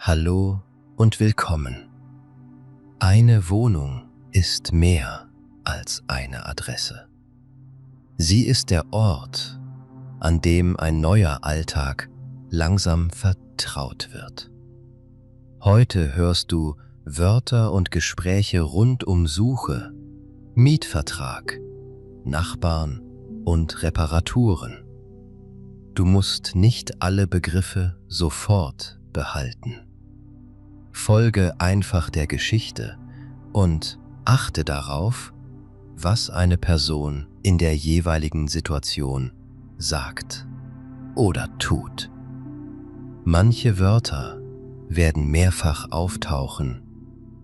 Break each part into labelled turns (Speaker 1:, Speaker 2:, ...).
Speaker 1: Hallo und willkommen. Eine Wohnung ist mehr als eine Adresse. Sie ist der Ort, an dem ein neuer Alltag langsam vertraut wird. Heute hörst du Wörter und Gespräche rund um Suche, Mietvertrag, Nachbarn und Reparaturen. Du musst nicht alle Begriffe sofort behalten. Folge einfach der Geschichte und achte darauf, was eine Person in der jeweiligen Situation sagt oder tut. Manche Wörter werden mehrfach auftauchen,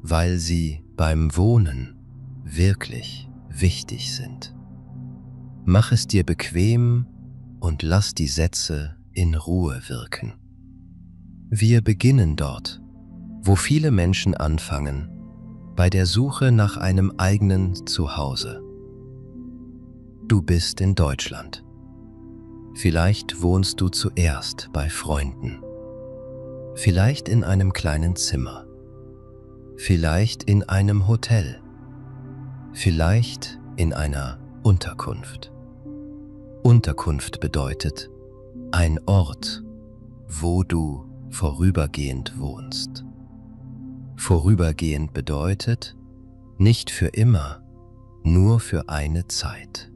Speaker 1: weil sie beim Wohnen wirklich wichtig sind. Mach es dir bequem und lass die Sätze in Ruhe wirken. Wir beginnen dort, wo viele Menschen anfangen, bei der Suche nach einem eigenen Zuhause. Du bist in Deutschland. Vielleicht wohnst du zuerst bei Freunden. Vielleicht in einem kleinen Zimmer. Vielleicht in einem Hotel. Vielleicht in einer Unterkunft. Unterkunft bedeutet ein Ort, wo du vorübergehend wohnst. Vorübergehend bedeutet nicht für immer, nur für eine Zeit.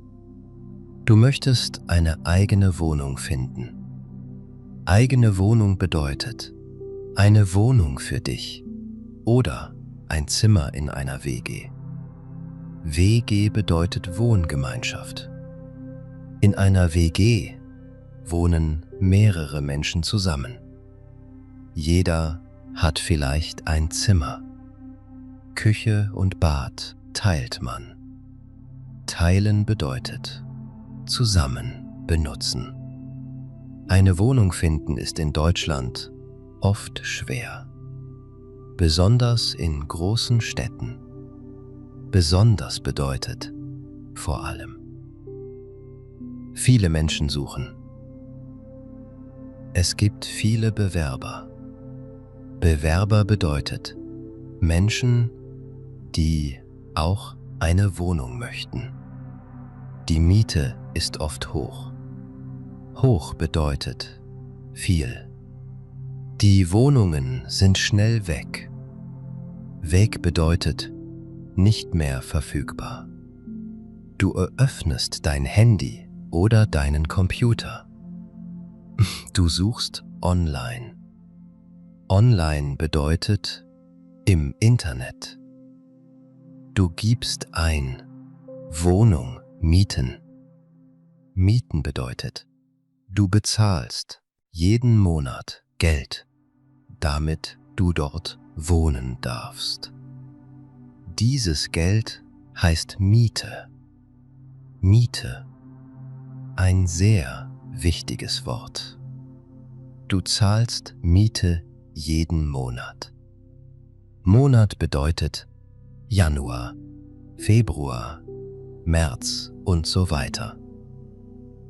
Speaker 1: Du möchtest eine eigene Wohnung finden. Eigene Wohnung bedeutet eine Wohnung für dich oder ein Zimmer in einer WG. WG bedeutet Wohngemeinschaft. In einer WG wohnen mehrere Menschen zusammen. Jeder hat vielleicht ein Zimmer. Küche und Bad teilt man. Teilen bedeutet zusammen benutzen. Eine Wohnung finden ist in Deutschland oft schwer. Besonders in großen Städten. Besonders bedeutet vor allem. Viele Menschen suchen. Es gibt viele Bewerber. Bewerber bedeutet Menschen, die auch eine Wohnung möchten. Die Miete ist oft hoch. Hoch bedeutet viel. Die Wohnungen sind schnell weg. Weg bedeutet nicht mehr verfügbar. Du eröffnest dein Handy oder deinen Computer. Du suchst online. Online bedeutet im Internet. Du gibst ein Wohnung mieten. Mieten bedeutet, du bezahlst jeden Monat Geld, damit du dort wohnen darfst. Dieses Geld heißt Miete. Miete. Ein sehr wichtiges Wort. Du zahlst Miete jeden Monat. Monat bedeutet Januar, Februar, März und so weiter.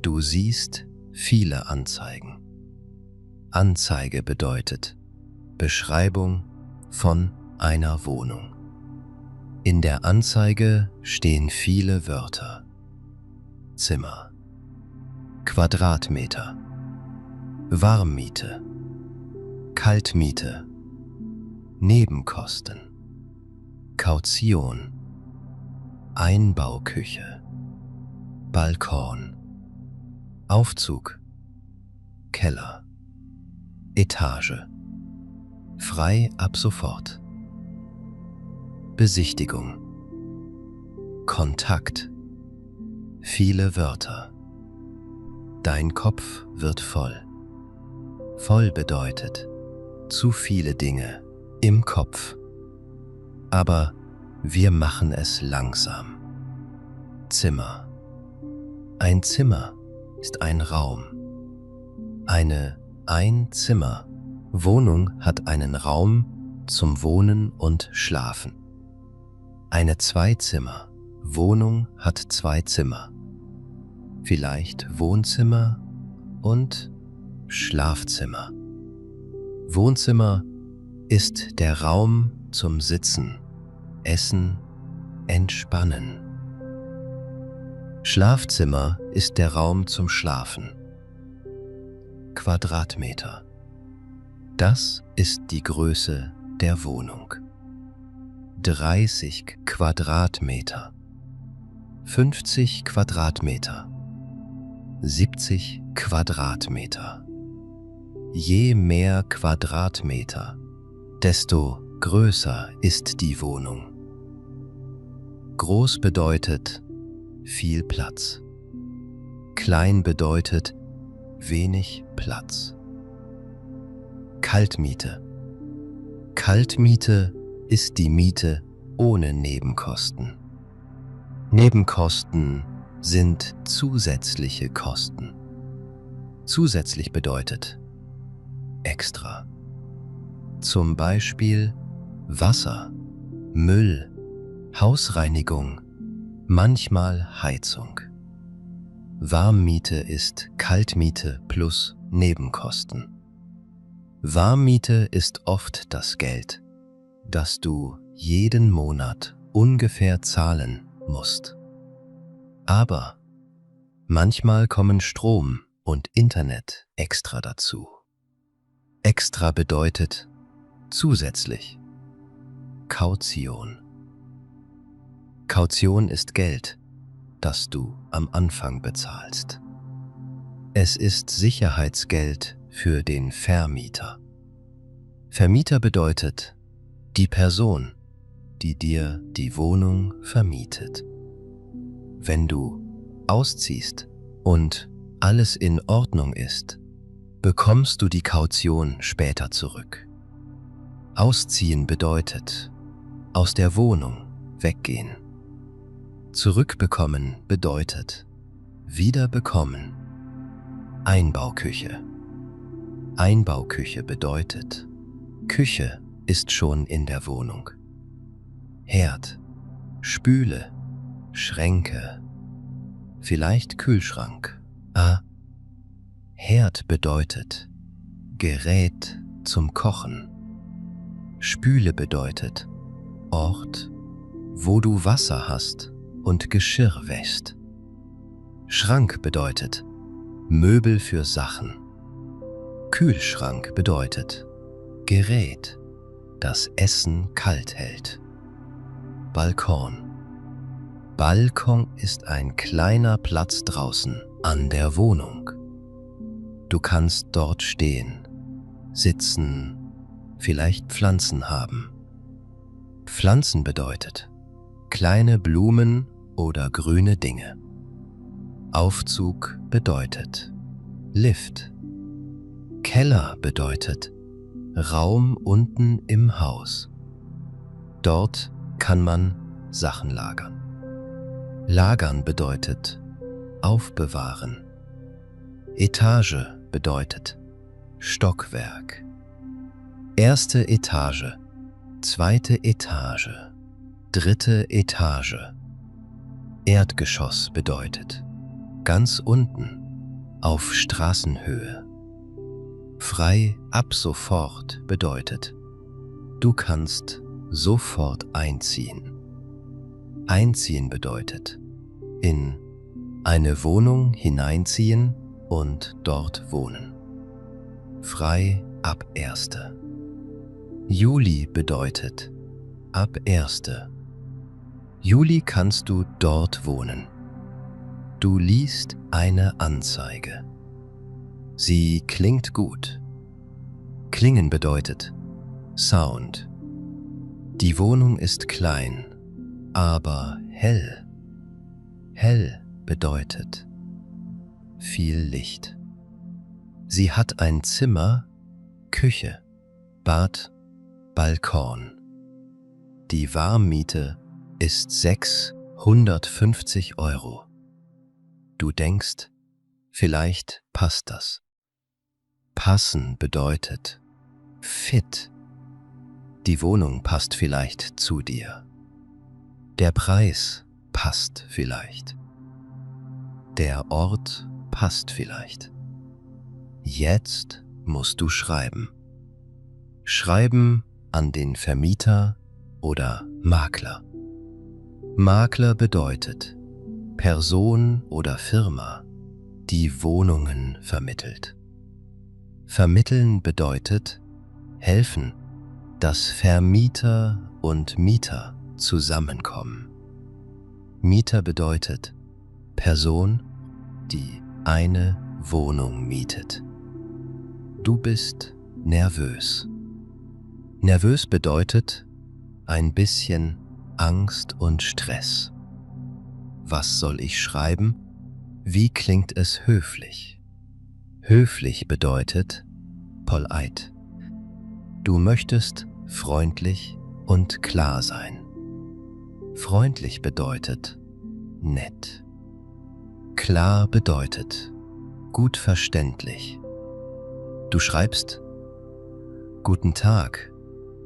Speaker 1: Du siehst viele Anzeigen. Anzeige bedeutet Beschreibung von einer Wohnung. In der Anzeige stehen viele Wörter. Zimmer, Quadratmeter, Warmmiete, Kaltmiete, Nebenkosten, Kaution, Einbauküche, Balkon, Aufzug, Keller, Etage, frei ab sofort, Besichtigung, Kontakt, viele Wörter. Dein Kopf wird voll. Voll bedeutet zu viele Dinge im Kopf. Aber wir machen es langsam. Zimmer. Ein Zimmer ist ein Raum. Eine Einzimmerwohnung hat einen Raum zum Wohnen und Schlafen. Eine Zweizimmerwohnung hat 2 Zimmer. Vielleicht Wohnzimmer und Schlafzimmer. Wohnzimmer ist der Raum zum Sitzen, Essen, Entspannen. Schlafzimmer ist der Raum zum Schlafen. Quadratmeter. Das ist die Größe der Wohnung. 30 Quadratmeter. 50 Quadratmeter. 70 Quadratmeter. Je mehr Quadratmeter, desto größer ist die Wohnung. Groß bedeutet viel Platz. Klein bedeutet wenig Platz. Kaltmiete. Kaltmiete ist die Miete ohne Nebenkosten. Nebenkosten sind zusätzliche Kosten. Zusätzlich bedeutet extra. Zum Beispiel Wasser, Müll, Hausreinigung, manchmal Heizung. Warmmiete ist Kaltmiete plus Nebenkosten. Warmmiete ist oft das Geld, das du jeden Monat ungefähr zahlen musst. Aber manchmal kommen Strom und Internet extra dazu. Extra bedeutet zusätzlich. Kaution. Kaution ist Geld, das du am Anfang bezahlst. Es ist Sicherheitsgeld für den Vermieter. Vermieter bedeutet die Person, die dir die Wohnung vermietet. Wenn du ausziehst und alles in Ordnung ist, bekommst du die Kaution später zurück. Ausziehen bedeutet aus der Wohnung weggehen. Zurückbekommen bedeutet wiederbekommen. Einbauküche. Einbauküche bedeutet, Küche ist schon in der Wohnung. Herd, Spüle, Schränke, vielleicht Kühlschrank. Herd bedeutet Gerät zum Kochen. Spüle bedeutet Ort, wo du Wasser hast und Geschirr wäschst. Schrank bedeutet Möbel für Sachen. Kühlschrank bedeutet Gerät, das Essen kalt hält. Balkon. Balkon ist ein kleiner Platz draußen an der Wohnung. Du kannst dort stehen, sitzen, vielleicht Pflanzen haben. Pflanzen bedeutet kleine Blumen oder grüne Dinge. Aufzug bedeutet Lift. Keller bedeutet Raum unten im Haus. Dort kann man Sachen lagern. Lagern bedeutet aufbewahren. Etage bedeutet Stockwerk. Erste Etage, zweite Etage, dritte Etage. Erdgeschoss bedeutet ganz unten auf Straßenhöhe. Frei ab sofort bedeutet, du kannst sofort einziehen. Einziehen bedeutet, in eine Wohnung hineinziehen und dort wohnen. Frei ab 1. Juli bedeutet ab 1. Juli kannst du dort wohnen. Du liest eine Anzeige. Sie klingt gut. Klingen bedeutet Sound. Die Wohnung ist klein, aber hell. Hell bedeutet viel Licht. Sie hat ein Zimmer, Küche, Bad, Balkon. Die Warmmiete ist 650 €. Du denkst, vielleicht passt das. Passen bedeutet fit. Die Wohnung passt vielleicht zu dir. Der Preis passt vielleicht. Der Ort passt vielleicht. Jetzt musst du schreiben. Schreiben an den Vermieter oder Makler. Makler bedeutet Person oder Firma, die Wohnungen vermittelt. Vermitteln bedeutet helfen, dass Vermieter und Mieter zusammenkommen. Mieter bedeutet Person, die eine Wohnung mietet. Du bist nervös. Nervös bedeutet ein bisschen Angst und Stress. Was soll ich schreiben? Wie klingt es höflich? Höflich bedeutet polite. Du möchtest freundlich und klar sein. Freundlich bedeutet nett. Klar bedeutet gut verständlich. Du schreibst: Guten Tag,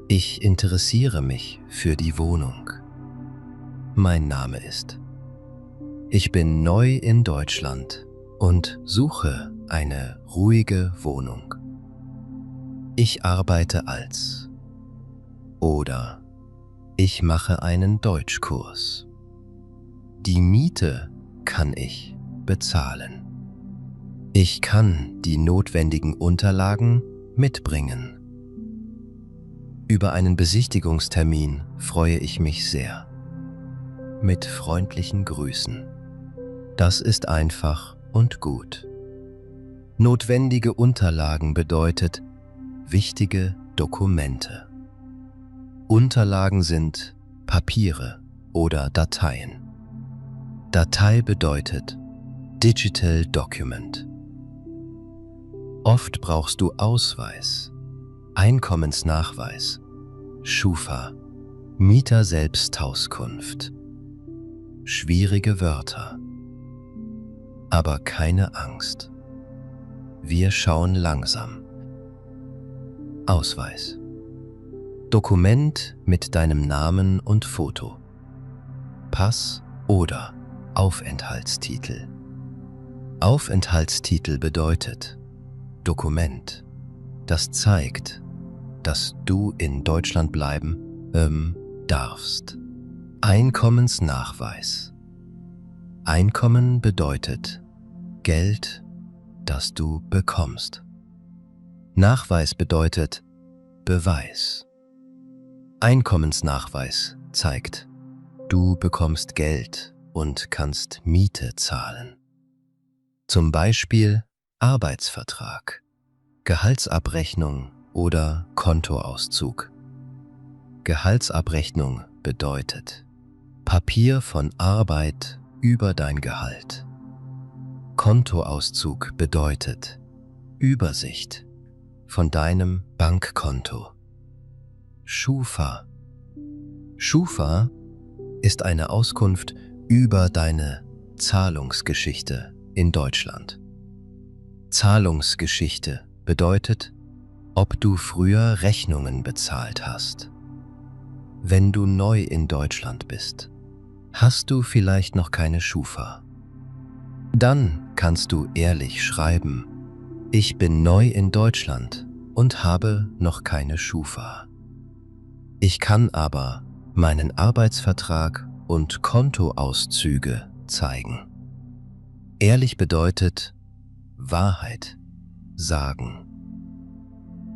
Speaker 1: ich interessiere mich für die Wohnung. Mein Name ist. Ich bin neu in Deutschland und suche eine ruhige Wohnung. Ich arbeite als oder ich mache einen Deutschkurs. Die Miete kann ich bezahlen. Ich kann die notwendigen Unterlagen mitbringen. Über einen Besichtigungstermin freue ich mich sehr. Mit freundlichen Grüßen. Das ist einfach und gut. Notwendige Unterlagen bedeutet wichtige Dokumente. Unterlagen sind Papiere oder Dateien. Datei bedeutet Digital Document. Oft brauchst du Ausweis, Einkommensnachweis, Schufa, Mieterselbstauskunft. Schwierige Wörter. Aber keine Angst. Wir schauen langsam. Ausweis. Dokument mit deinem Namen und Foto. Pass oder Aufenthaltstitel. Aufenthaltstitel bedeutet Dokument, das zeigt, dass du in Deutschland bleiben darfst. Einkommensnachweis. Einkommen bedeutet Geld, das du bekommst. Nachweis bedeutet Beweis. Einkommensnachweis zeigt, du bekommst Geld und kannst Miete zahlen. Zum Beispiel Arbeitsvertrag, Gehaltsabrechnung oder Kontoauszug. Gehaltsabrechnung bedeutet Papier von Arbeit über dein Gehalt. Kontoauszug bedeutet Übersicht von deinem Bankkonto. Schufa. Schufa ist eine Auskunft über deine Zahlungsgeschichte in Deutschland. Zahlungsgeschichte bedeutet, ob du früher Rechnungen bezahlt hast. Wenn du neu in Deutschland bist, hast du vielleicht noch keine Schufa. Dann kannst du ehrlich schreiben: Ich bin neu in Deutschland und habe noch keine Schufa. Ich kann aber meinen Arbeitsvertrag und Kontoauszüge zeigen. Ehrlich bedeutet Wahrheit sagen.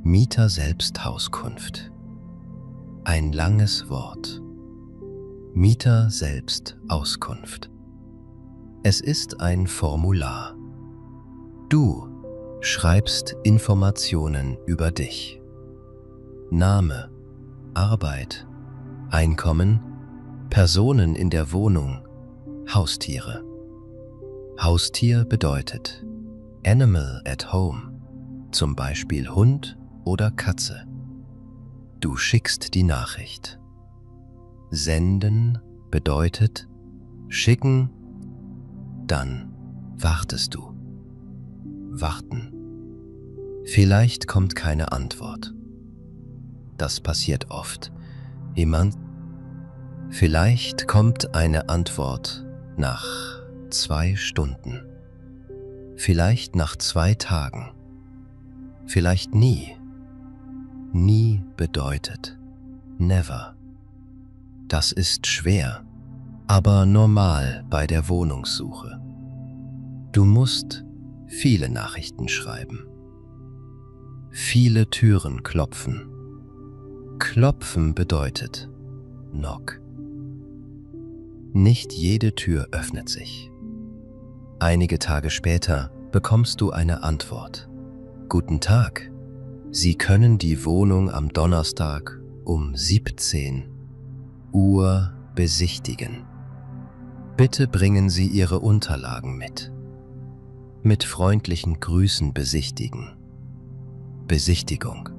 Speaker 1: Mieterselbstauskunft. Ein langes Wort. Mieterselbstauskunft. Es ist ein Formular. Du schreibst Informationen über dich. Name, Arbeit, Einkommen, Personen in der Wohnung, Haustiere. Haustier bedeutet Animal at home, zum Beispiel Hund oder Katze. Du schickst die Nachricht. Senden bedeutet schicken, dann wartest du. Warten. Vielleicht kommt keine Antwort. Das passiert oft. Vielleicht kommt eine Antwort nach 2 Stunden. Vielleicht nach 2 Tagen. Vielleicht nie. Nie bedeutet never. Das ist schwer, aber normal bei der Wohnungssuche. Du musst viele Nachrichten schreiben. Viele Türen klopfen. Klopfen bedeutet knock. Nicht jede Tür öffnet sich. Einige Tage später bekommst du eine Antwort. Guten Tag. Sie können die Wohnung am Donnerstag um 17 Uhr besichtigen. Bitte bringen Sie Ihre Unterlagen mit. Mit freundlichen Grüßen besichtigen. Besichtigung.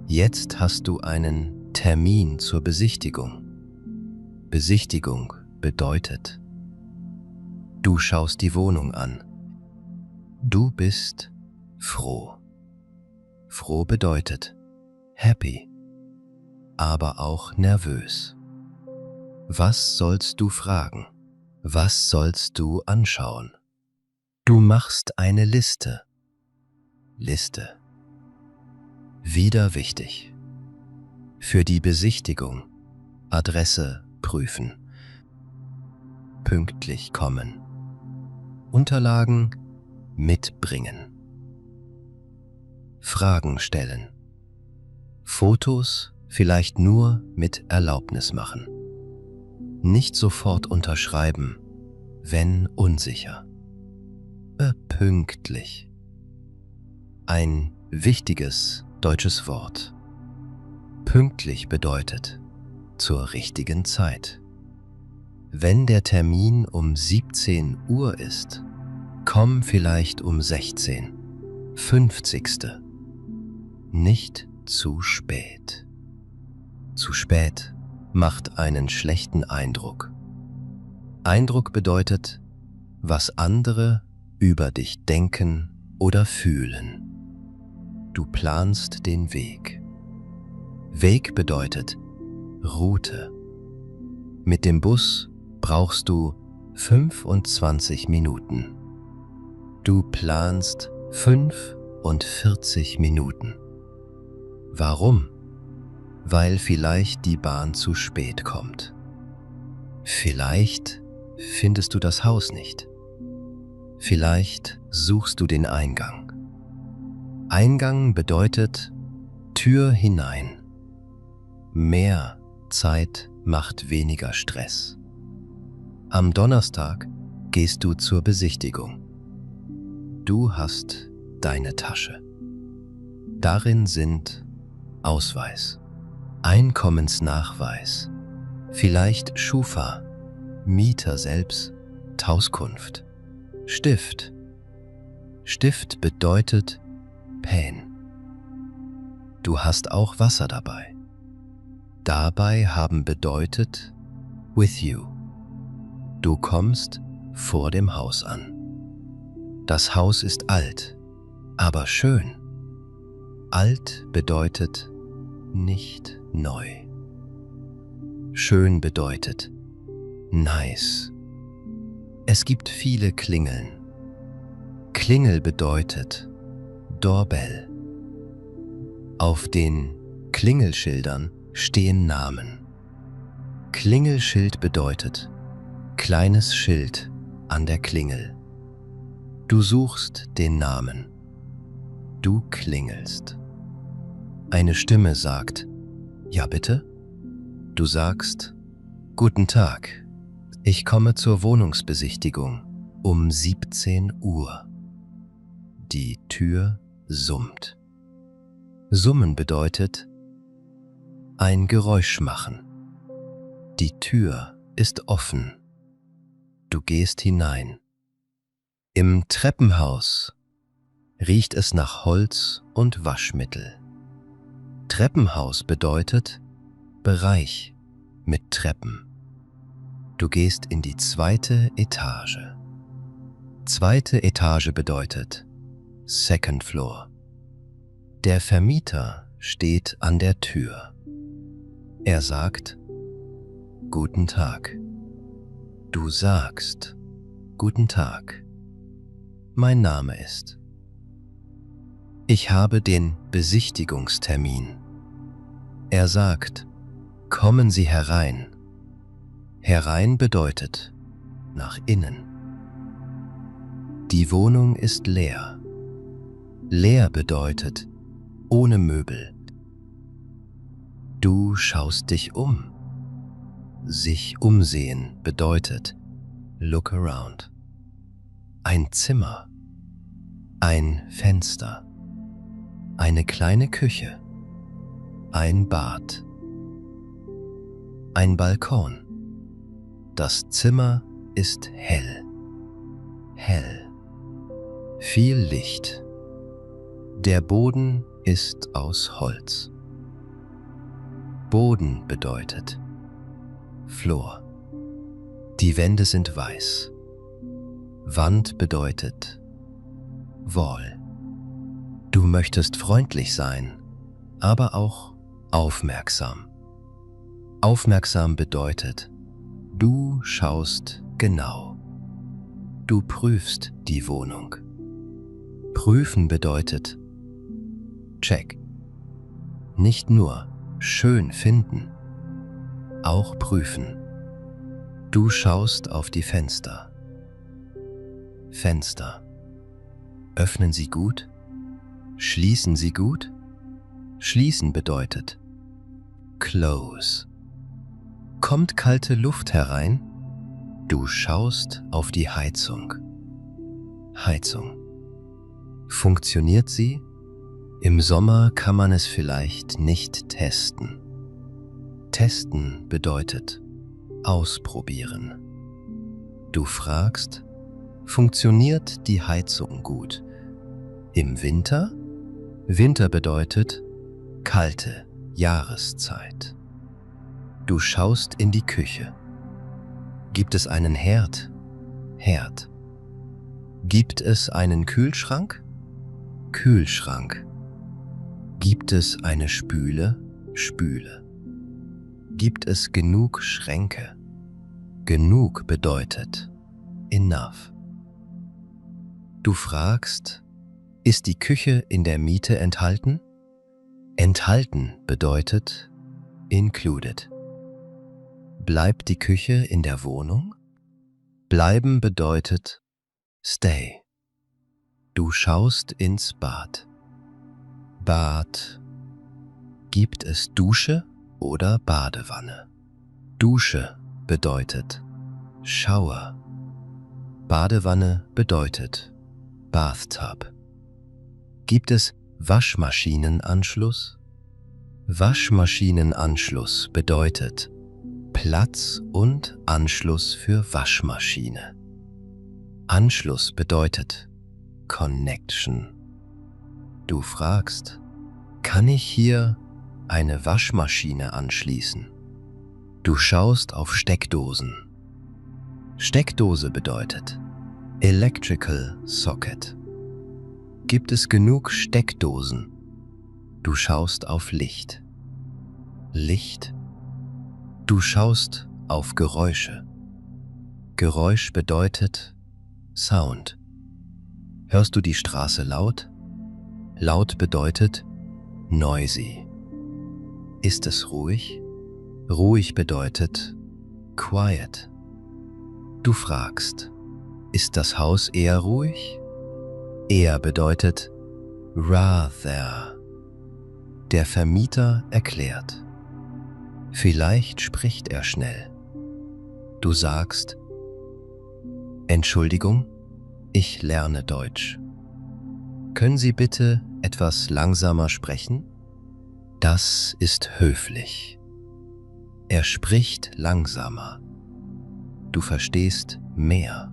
Speaker 1: Jetzt hast du einen Termin zur Besichtigung. Besichtigung bedeutet, du schaust die Wohnung an. Du bist froh. Froh bedeutet happy, aber auch nervös. Was sollst du fragen? Was sollst du anschauen? Du machst eine Liste. Liste. Wieder wichtig. Für die Besichtigung Adresse prüfen. Pünktlich kommen. Unterlagen mitbringen. Fragen stellen. Fotos vielleicht nur mit Erlaubnis machen. Nicht sofort unterschreiben, wenn unsicher. Pünktlich. Ein wichtiges deutsches Wort. Pünktlich bedeutet zur richtigen Zeit. Wenn der Termin um 17 Uhr ist, komm vielleicht um 16. 50. Nicht zu spät. Zu spät macht einen schlechten Eindruck. Eindruck bedeutet, was andere über dich denken oder fühlen. Du planst den Weg. Weg bedeutet Route. Mit dem Bus brauchst du 25 Minuten. Du planst 45 Minuten. Warum? Weil vielleicht die Bahn zu spät kommt. Vielleicht findest du das Haus nicht. Vielleicht suchst du den Eingang. Eingang bedeutet Tür hinein. Mehr Zeit macht weniger Stress. Am Donnerstag gehst du zur Besichtigung. Du hast deine Tasche. Darin sind Ausweis, Einkommensnachweis, vielleicht Schufa, Mieter selbst, Auskunft, Stift. Stift bedeutet Pen. Du hast auch Wasser dabei. Dabei haben bedeutet with you. Du kommst vor dem Haus an. Das Haus ist alt, aber schön. Alt bedeutet nicht neu. Schön bedeutet nice. Es gibt viele Klingeln. Klingel bedeutet Doorbell. Auf den Klingelschildern stehen Namen. Klingelschild bedeutet kleines Schild an der Klingel. Du suchst den Namen. Du klingelst. Eine Stimme sagt, ja bitte? Du sagst, guten Tag, ich komme zur Wohnungsbesichtigung um 17 Uhr. Die Tür summt. Summen bedeutet ein Geräusch machen. Die Tür ist offen. Du gehst hinein. Im Treppenhaus riecht es nach Holz und Waschmittel. Treppenhaus bedeutet Bereich mit Treppen. Du gehst in die 2. Etage. 2. Etage bedeutet Second Floor. Der Vermieter steht an der Tür. Er sagt, guten Tag. Du sagst, guten Tag. Mein Name ist. Ich habe den Besichtigungstermin. Er sagt, Kommen Sie herein. Herein bedeutet nach innen. Die Wohnung ist leer. Leer bedeutet ohne Möbel. Du schaust dich um. Sich umsehen bedeutet look around. Ein Zimmer, ein Fenster, eine kleine Küche, ein Bad, ein Balkon. Das Zimmer ist hell, hell, viel Licht. Der Boden ist aus Holz. Boden bedeutet Floor. Die Wände sind weiß. Wand bedeutet Wall. Du möchtest freundlich sein, aber auch aufmerksam. Aufmerksam bedeutet, du schaust genau. Du prüfst die Wohnung. Prüfen bedeutet check. Nicht nur schön finden, auch prüfen. Du schaust auf die Fenster. Fenster. Öffnen sie gut? Schließen sie gut? Schließen bedeutet close. Kommt kalte Luft herein? Du schaust auf die Heizung. Heizung. Funktioniert sie? Im Sommer kann man es vielleicht nicht testen. Testen bedeutet ausprobieren. Du fragst, funktioniert die Heizung gut? Im Winter? Winter bedeutet kalte Jahreszeit. Du schaust in die Küche. Gibt es einen Herd? Herd. Gibt es einen Kühlschrank? Kühlschrank. Gibt es eine Spüle? Spüle. Gibt es genug Schränke? Genug bedeutet enough. Du fragst, ist die Küche in der Miete enthalten? Enthalten bedeutet included. Bleibt die Küche in der Wohnung? Bleiben bedeutet stay. Du schaust ins Bad. Bad. Gibt es Dusche oder Badewanne? Dusche bedeutet Shower. Badewanne bedeutet Bathtub. Gibt es Waschmaschinenanschluss? Waschmaschinenanschluss bedeutet Platz und Anschluss für Waschmaschine. Anschluss bedeutet Connection. Du fragst, kann ich hier eine Waschmaschine anschließen? Du schaust auf Steckdosen. Steckdose bedeutet Electrical Socket. Gibt es genug Steckdosen? Du schaust auf Licht. Licht. Du schaust auf Geräusche. Geräusch bedeutet Sound. Hörst du die Straße laut? Laut bedeutet noisy. Ist es ruhig? Ruhig bedeutet quiet. Du fragst, ist das Haus eher ruhig? Eher bedeutet rather. Der Vermieter erklärt. Vielleicht spricht er schnell. Du sagst, Entschuldigung, ich lerne Deutsch. Können Sie bitte etwas langsamer sprechen? Das ist höflich. Er spricht langsamer. Du verstehst mehr.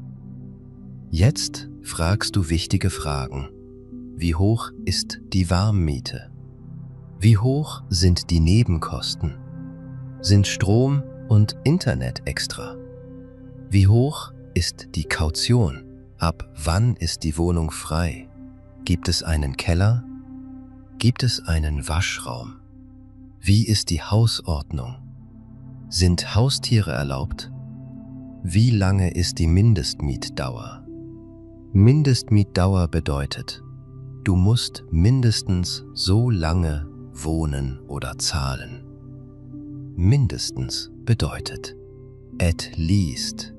Speaker 1: Jetzt fragst du wichtige Fragen. Wie hoch ist die Warmmiete? Wie hoch sind die Nebenkosten? Sind Strom und Internet extra? Wie hoch ist die Kaution? Ab wann ist die Wohnung frei? Gibt es einen Keller? Gibt es einen Waschraum? Wie ist die Hausordnung? Sind Haustiere erlaubt? Wie lange ist die Mindestmietdauer? Mindestmietdauer bedeutet, du musst mindestens so lange wohnen oder zahlen. mindestens bedeutet. At least.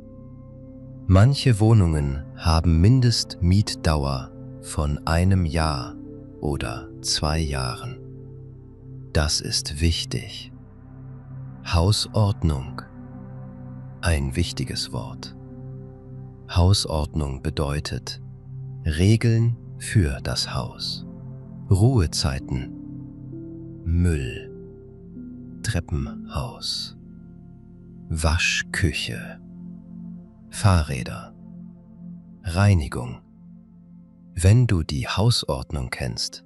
Speaker 1: Manche Wohnungen haben Mindestmietdauer von 1 Jahr oder 2 Jahren. Das ist wichtig. Hausordnung. Ein wichtiges Wort. Hausordnung bedeutet Regeln für das Haus. Ruhezeiten. Müll. Treppenhaus. Waschküche. Fahrräder. Reinigung. Wenn du die Hausordnung kennst,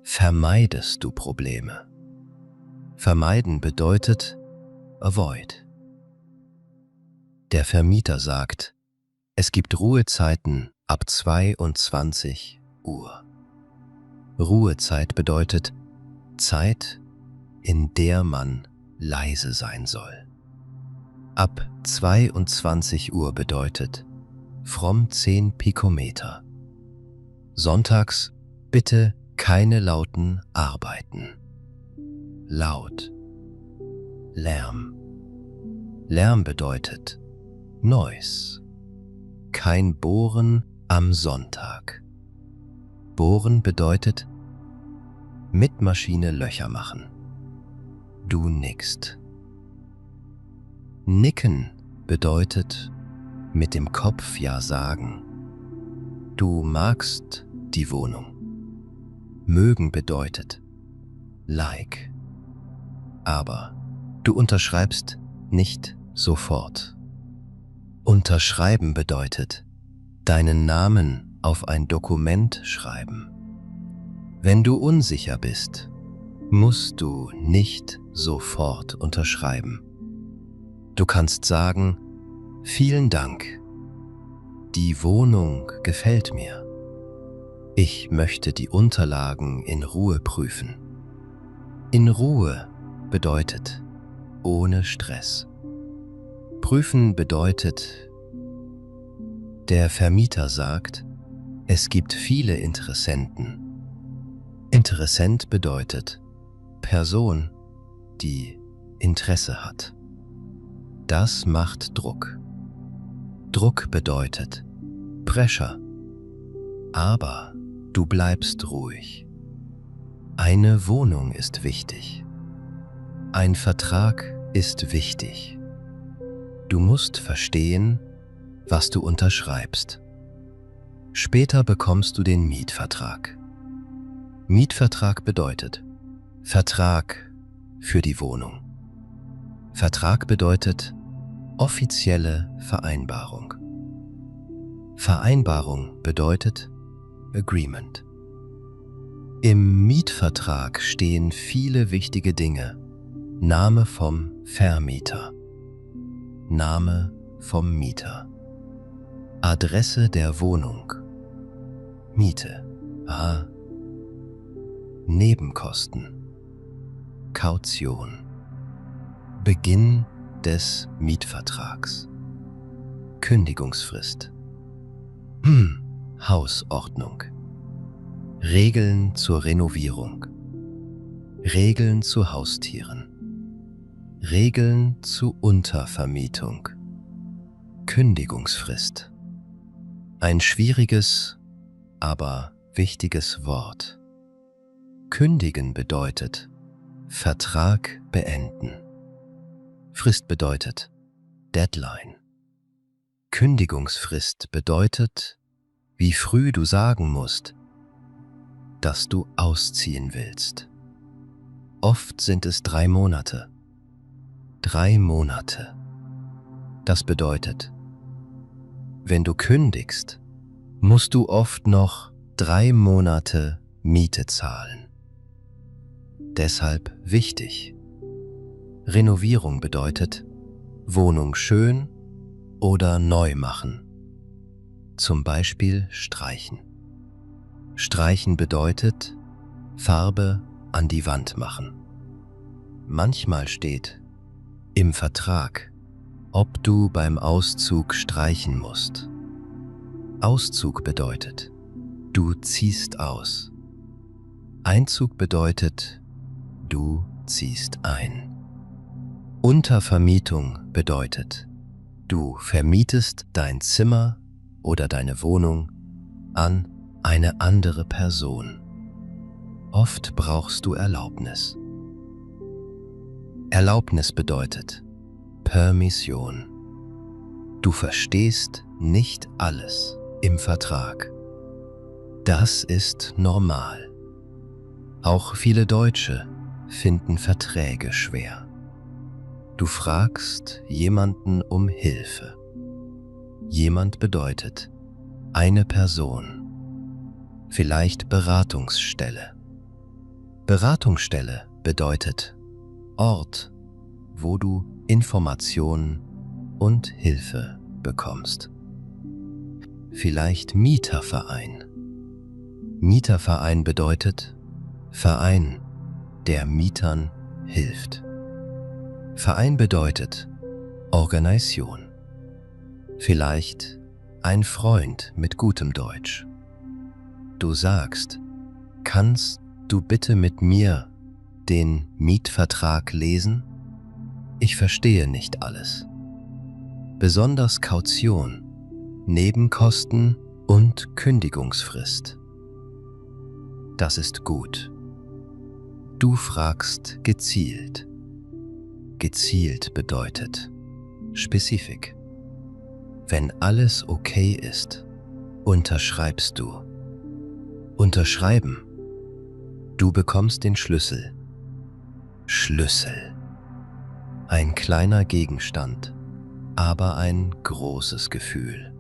Speaker 1: vermeidest du Probleme. Vermeiden bedeutet avoid. Der Vermieter sagt, es gibt Ruhezeiten ab 22 Uhr. Ruhezeit bedeutet Zeit, in der man leise sein soll. Ab 22 Uhr bedeutet from 10 Pikometer. Sonntags bitte keine lauten Arbeiten. Laut. Lärm. Lärm bedeutet Noise. Kein Bohren am Sonntag. Bohren bedeutet mit Maschine Löcher machen. Du nickst. Nicken bedeutet mit dem Kopf ja sagen. Du magst die Wohnung. Mögen bedeutet like. Aber du unterschreibst nicht sofort. Unterschreiben bedeutet deinen Namen auf ein Dokument schreiben. Wenn du unsicher bist, musst du nicht sofort unterschreiben. Du kannst sagen, vielen Dank. Die Wohnung gefällt mir. Ich möchte die Unterlagen in Ruhe prüfen. In Ruhe bedeutet ohne Stress. Prüfen bedeutet, der Vermieter sagt, es gibt viele Interessenten. Interessent bedeutet Person, die Interesse hat. Das macht Druck. Druck bedeutet Pressure. Aber du bleibst ruhig. Eine Wohnung ist wichtig. Ein Vertrag ist wichtig. Du musst verstehen, was du unterschreibst. Später bekommst du den Mietvertrag. Mietvertrag bedeutet Vertrag für die Wohnung. Vertrag bedeutet offizielle Vereinbarung. Vereinbarung bedeutet Agreement. Im Mietvertrag stehen viele wichtige Dinge. Name vom Vermieter. Name vom Mieter. Adresse der Wohnung. Miete. Nebenkosten. Kaution. Beginn des Mietvertrags. Kündigungsfrist. Hausordnung. Regeln zur Renovierung. Regeln zu Haustieren. Regeln zu Untervermietung. Kündigungsfrist. Ein schwieriges, aber wichtiges Wort. Kündigen bedeutet Vertrag beenden. Frist bedeutet Deadline. Kündigungsfrist bedeutet, wie früh du sagen musst, dass du ausziehen willst. Oft sind es 3 Monate. 3 Monate. Das bedeutet, wenn du kündigst, musst du oft noch 3 Monate Miete zahlen. Deshalb wichtig. Renovierung bedeutet Wohnung schön oder neu machen. Zum Beispiel streichen. Streichen bedeutet Farbe an die Wand machen. Manchmal steht im Vertrag, ob du beim Auszug streichen musst. Auszug bedeutet, du ziehst aus. Einzug bedeutet, du ziehst ein. Untervermietung bedeutet, du vermietest dein Zimmer oder deine Wohnung an eine andere Person. Oft brauchst du Erlaubnis. Erlaubnis bedeutet Permission. Du verstehst nicht alles im Vertrag. Das ist normal. Auch viele Deutsche finden Verträge schwer. Du fragst jemanden um Hilfe. Jemand bedeutet eine Person. Vielleicht Beratungsstelle. Beratungsstelle bedeutet Ort, wo du Informationen und Hilfe bekommst. Vielleicht Mieterverein. Mieterverein bedeutet Verein, der Mietern hilft. Verein bedeutet Organisation. Vielleicht ein Freund mit gutem Deutsch. Du sagst, kannst du bitte mit mir den Mietvertrag lesen? Ich verstehe nicht alles. Besonders Kaution, Nebenkosten und Kündigungsfrist. Das ist gut. Du fragst gezielt. Gezielt bedeutet Specific. Wenn alles okay ist, unterschreibst du. Unterschreiben. Du bekommst den Schlüssel. Schlüssel. Ein kleiner Gegenstand, aber ein großes Gefühl.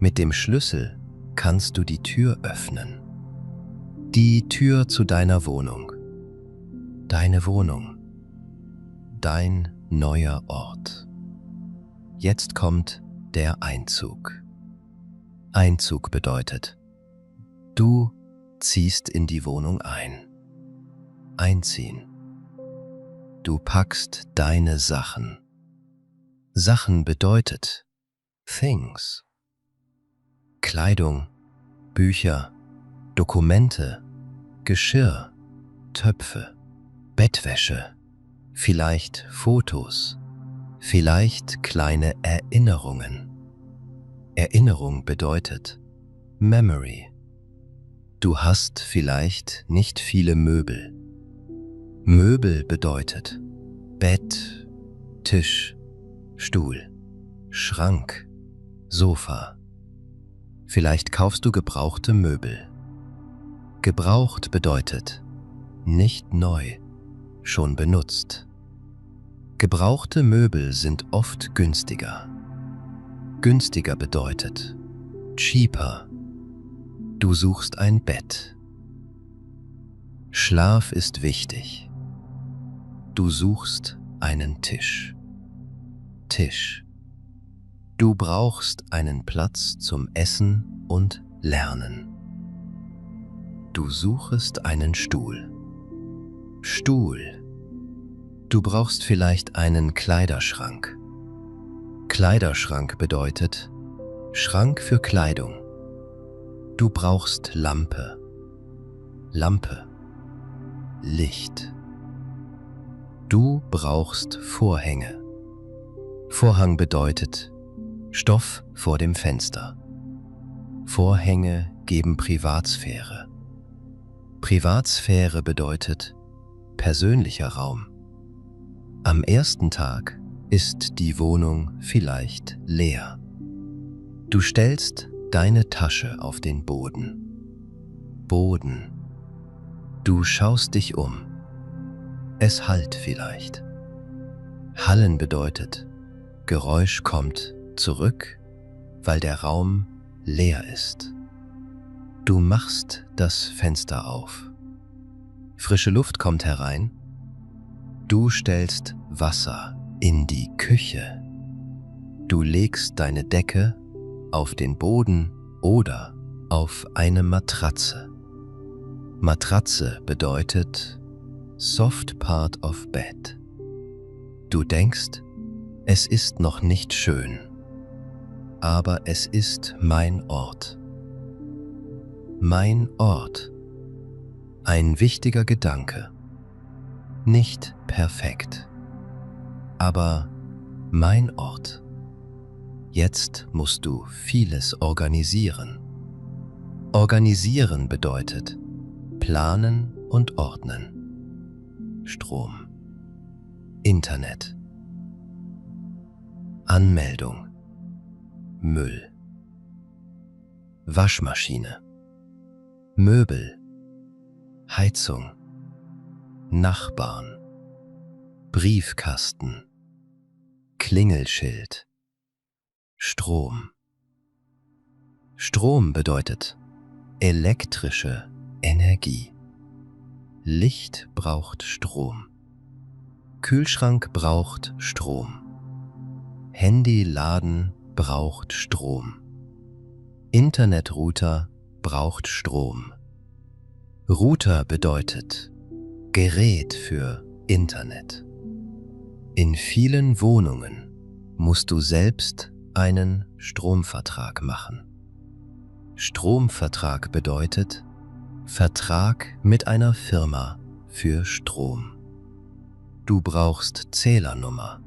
Speaker 1: Mit dem Schlüssel kannst du die Tür öffnen. Die Tür zu deiner Wohnung. Deine Wohnung. Dein neuer Ort. Jetzt kommt der Einzug. Einzug bedeutet, du ziehst in die Wohnung ein. Einziehen. Du packst deine Sachen. Sachen bedeutet Things. Kleidung, Bücher, Dokumente, Geschirr, Töpfe, Bettwäsche, vielleicht Fotos, vielleicht kleine Erinnerungen. Erinnerung bedeutet Memory. Du hast vielleicht nicht viele Möbel. Möbel bedeutet Bett, Tisch, Stuhl, Schrank, Sofa. Vielleicht kaufst du gebrauchte Möbel. Gebraucht bedeutet nicht neu, schon benutzt. Gebrauchte Möbel sind oft günstiger. Günstiger bedeutet cheaper. Du suchst ein Bett. Schlaf ist wichtig. Du suchst einen Tisch. Tisch. Du brauchst einen Platz zum Essen und Lernen. Du suchst einen Stuhl. Stuhl. Du brauchst vielleicht einen Kleiderschrank. Kleiderschrank bedeutet Schrank für Kleidung. Du brauchst Lampe. Lampe. Licht. Du brauchst Vorhänge. Vorhang bedeutet Stoff vor dem Fenster. Vorhänge geben Privatsphäre. Privatsphäre bedeutet persönlicher Raum. Am ersten Tag ist die Wohnung vielleicht leer. Du stellst deine Tasche auf den Boden. Boden. Du schaust dich um. Es hallt vielleicht. Hallen bedeutet, Geräusch kommt zurück, weil der Raum leer ist. Du machst das Fenster auf. Frische Luft kommt herein. Du stellst Wasser in die Küche. Du legst deine Decke auf den Boden oder auf eine Matratze. Matratze bedeutet soft part of bed. Du denkst, es ist noch nicht schön, aber es ist mein Ort. Mein Ort. Ein wichtiger Gedanke. Nicht perfekt. aber mein Ort. Jetzt musst du vieles organisieren. Organisieren bedeutet planen und ordnen. Strom, Internet, Anmeldung, Müll, Waschmaschine, Möbel, Heizung, Nachbarn, Briefkasten, Klingelschild, Strom. Strom bedeutet elektrische Energie. Licht braucht Strom. Kühlschrank braucht Strom. Handyladen braucht Strom. Internetrouter braucht Strom. Router bedeutet Gerät für Internet. In vielen Wohnungen musst du selbst einen Stromvertrag machen. Stromvertrag bedeutet Vertrag mit einer Firma für Strom. Du brauchst Zählernummer.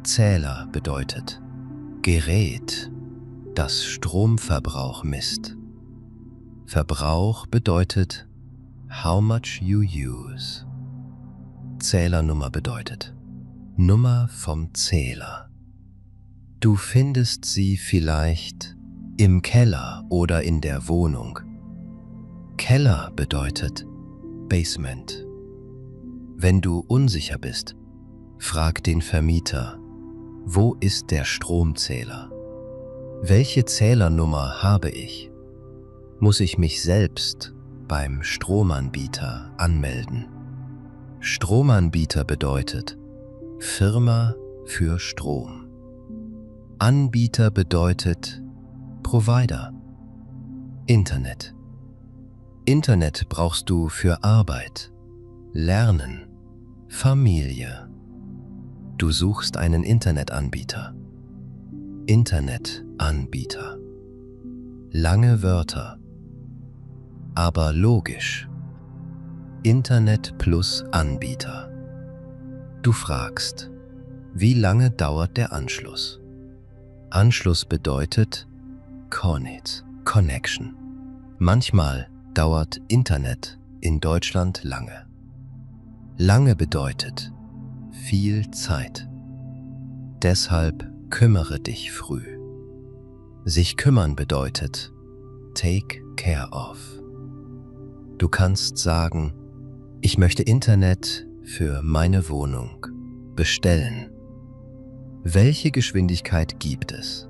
Speaker 1: Zähler bedeutet Gerät, das Stromverbrauch misst. Verbrauch bedeutet how much you use. Zählernummer bedeutet Nummer vom Zähler. Du findest sie vielleicht im Keller oder in der Wohnung. Keller bedeutet Basement. Wenn du unsicher bist, frag den Vermieter, wo ist der Stromzähler? Welche Zählernummer habe ich? Muss ich mich selbst beim Stromanbieter anmelden? Stromanbieter bedeutet Firma für Strom. Anbieter bedeutet Provider. Internet. Internet brauchst du für Arbeit, Lernen, Familie. Du suchst einen Internetanbieter. Internetanbieter. Lange Wörter, aber logisch. Internet plus Anbieter. Du fragst, wie lange dauert der Anschluss? Anschluss bedeutet Connection. Manchmal dauert Internet in Deutschland lange. Lange bedeutet viel Zeit. Deshalb kümmere dich früh. Sich kümmern bedeutet take care of. Du kannst sagen, ich möchte Internet für meine Wohnung bestellen. Welche Geschwindigkeit gibt es?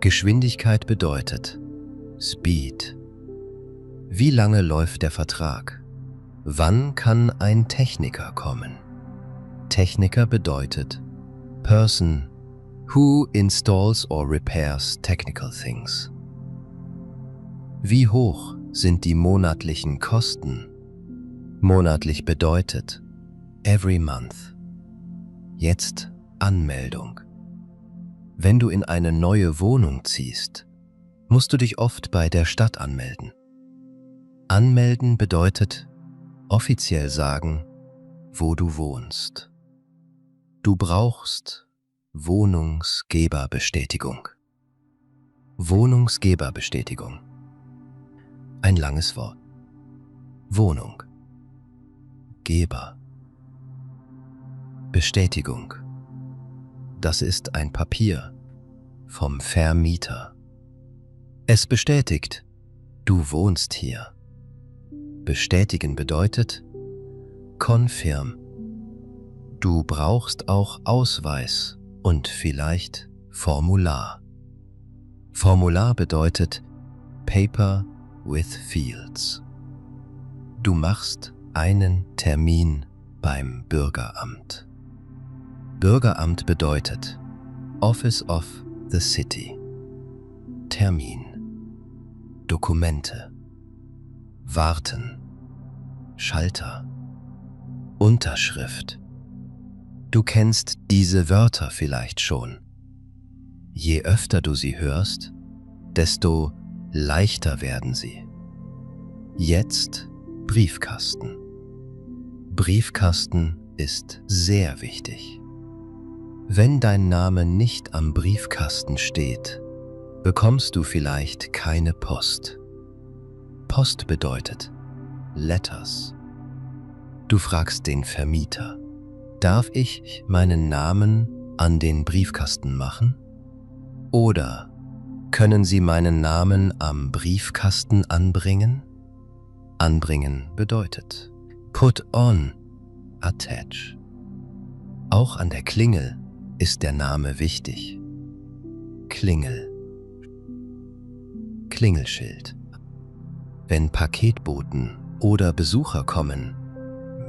Speaker 1: Geschwindigkeit bedeutet Speed. Wie lange läuft der Vertrag? Wann kann ein Techniker kommen? Techniker bedeutet Person who installs or repairs technical things. Wie hoch sind die monatlichen Kosten? Monatlich bedeutet every month. Jetzt Anmeldung. Wenn du in eine neue Wohnung ziehst, musst du dich oft bei der Stadt anmelden. Anmelden bedeutet offiziell sagen, wo du wohnst. Du brauchst Wohnungsgeberbestätigung. Wohnungsgeberbestätigung. Ein langes Wort. Wohnung. Geber. Bestätigung. Das ist ein Papier vom Vermieter. Es bestätigt, du wohnst hier. Bestätigen bedeutet confirm. Du brauchst auch Ausweis und vielleicht Formular. Formular bedeutet paper with fields. Du machst einen Termin beim Bürgeramt. Bürgeramt bedeutet Office of the City. Termin. Dokumente. Warten. Schalter. Unterschrift. Du kennst diese Wörter vielleicht schon. Je öfter du sie hörst, desto leichter werden sie. Jetzt Briefkasten. Briefkasten ist sehr wichtig. Wenn dein Name nicht am Briefkasten steht, bekommst du vielleicht keine Post. Post bedeutet Letters. Du fragst den Vermieter: Darf ich meinen Namen an den Briefkasten machen? Oder können Sie meinen Namen am Briefkasten anbringen? Anbringen bedeutet put on, attach. Auch an der Klingel ist der Name wichtig. Klingel. Klingelschild. Wenn Paketboten oder Besucher kommen,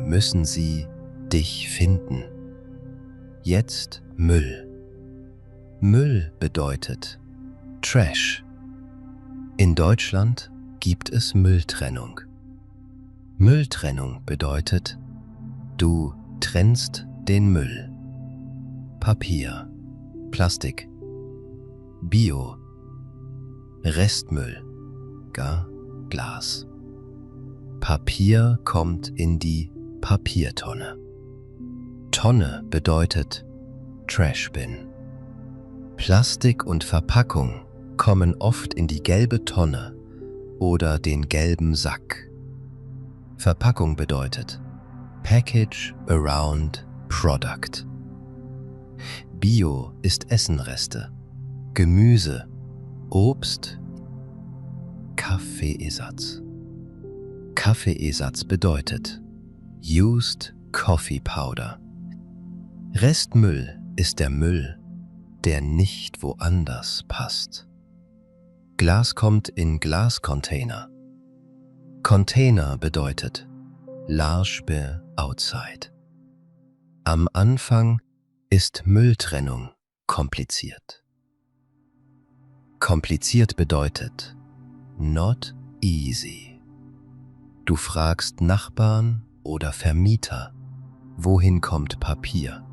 Speaker 1: müssen sie dich finden. Jetzt Müll. Müll bedeutet Trash. In Deutschland gibt es Mülltrennung. Mülltrennung bedeutet, du trennst den Müll. Papier, Plastik, Bio, Restmüll, gar Glas. Papier kommt in die Papiertonne. Tonne bedeutet Trashbin. Plastik und Verpackung kommen oft in die gelbe Tonne oder den gelben Sack. Verpackung bedeutet Package around Product. Bio ist Essenreste, Gemüse, Obst, Kaffeeersatz. Kaffeeersatz bedeutet Used Coffee Powder. Restmüll ist der Müll, der nicht woanders passt. Glas kommt in Glascontainer. Container bedeutet large beer outside. Am Anfang ist Mülltrennung kompliziert. Kompliziert bedeutet not easy. Du fragst Nachbarn oder Vermieter: Wohin kommt Papier?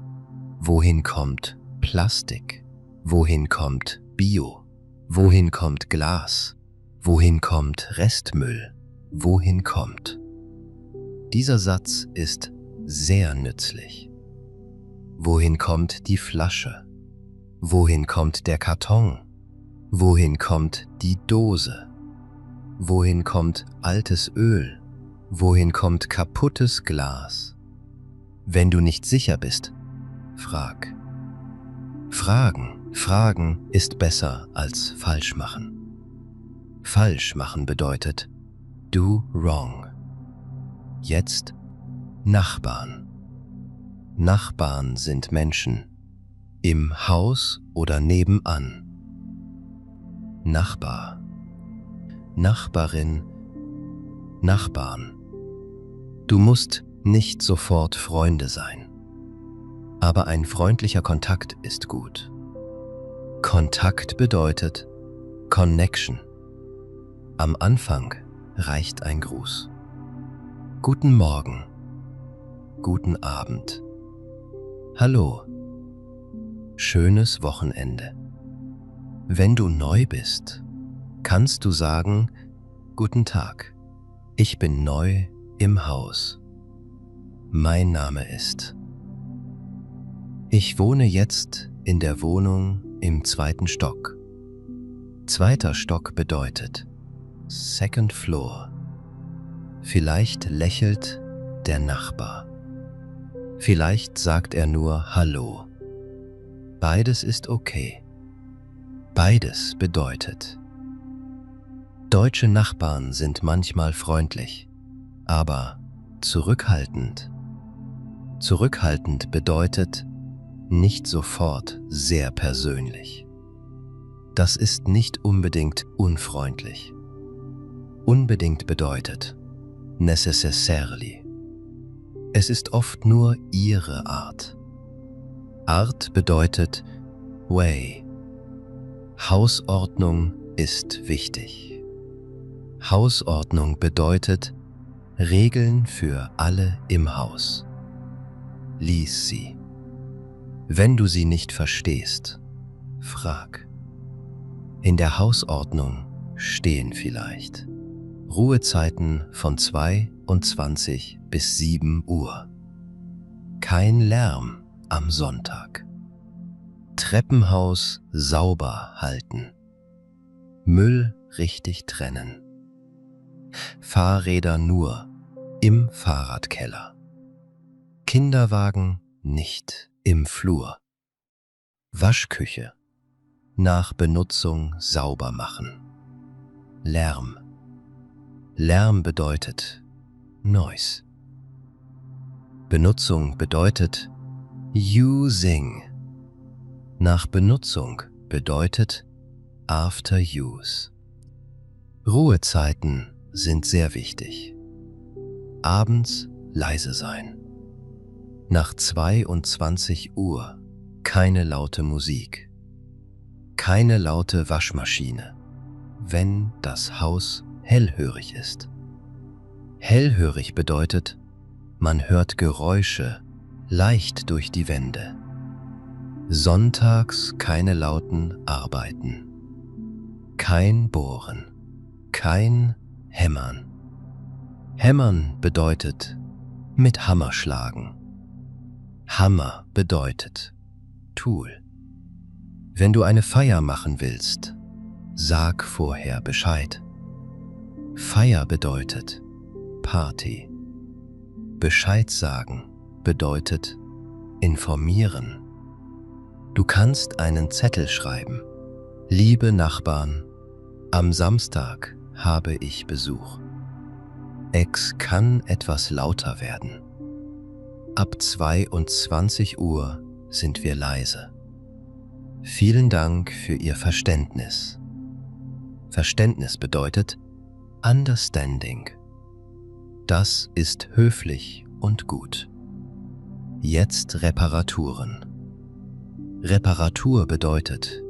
Speaker 1: Wohin kommt Plastik? Wohin kommt Bio? Wohin kommt Glas? Wohin kommt Restmüll? Wohin kommt? Dieser Satz ist sehr nützlich. Wohin kommt die Flasche? Wohin kommt der Karton? Wohin kommt die Dose? Wohin kommt altes Öl? Wohin kommt kaputtes Glas? Wenn du nicht sicher bist, frag. Fragen ist besser als falsch machen. Falsch machen bedeutet do wrong. Jetzt Nachbarn. Nachbarn sind Menschen im Haus oder nebenan. Nachbar, Nachbarin, Nachbarn. Du musst nicht sofort Freunde sein, aber ein freundlicher Kontakt ist gut. Kontakt bedeutet Connection. Am Anfang reicht ein Gruß. Guten Morgen, guten Abend, hallo, schönes Wochenende. Wenn du neu bist, kannst du sagen: Guten Tag, ich bin neu im Haus. Mein Name ist. Ich wohne jetzt in der Wohnung im 2. Stock. 2. Stock bedeutet Second Floor. Vielleicht lächelt der Nachbar. Vielleicht sagt er nur Hallo. Beides ist okay. Beides bedeutet: Deutsche Nachbarn sind manchmal freundlich, aber zurückhaltend. Zurückhaltend bedeutet nicht sofort sehr persönlich. Das ist nicht unbedingt unfreundlich. Unbedingt bedeutet necessarily. Es ist oft nur ihre Art. Art bedeutet way. Hausordnung ist wichtig. Hausordnung bedeutet Regeln für alle im Haus. Lies sie. Wenn du sie nicht verstehst, frag. In der Hausordnung stehen vielleicht Ruhezeiten von 22 bis 7 Uhr. Kein Lärm am Sonntag. Treppenhaus sauber halten. Müll richtig trennen. Fahrräder nur im Fahrradkeller. Kinderwagen nicht im Flur. Waschküche nach Benutzung sauber machen. Lärm. Lärm bedeutet Noise. Benutzung bedeutet using. Nach Benutzung bedeutet after use. Ruhezeiten sind sehr wichtig. Abends leise sein. Nach 22 Uhr keine laute Musik. Keine laute Waschmaschine, wenn das Haus hellhörig ist. Hellhörig bedeutet, man hört Geräusche leicht durch die Wände. Sonntags keine lauten Arbeiten. Kein Bohren. Kein Hämmern. Hämmern bedeutet mit Hammer schlagen. Hammer bedeutet Tool. Wenn du eine Feier machen willst, sag vorher Bescheid. Feier bedeutet Party. Bescheid sagen bedeutet informieren. Du kannst einen Zettel schreiben. Liebe Nachbarn, am Samstag habe ich Besuch. Es kann etwas lauter werden. Ab 22 Uhr sind wir leise. Vielen Dank für Ihr Verständnis. Verständnis bedeutet Understanding. Das ist höflich und gut. Jetzt Reparaturen. Reparatur bedeutet,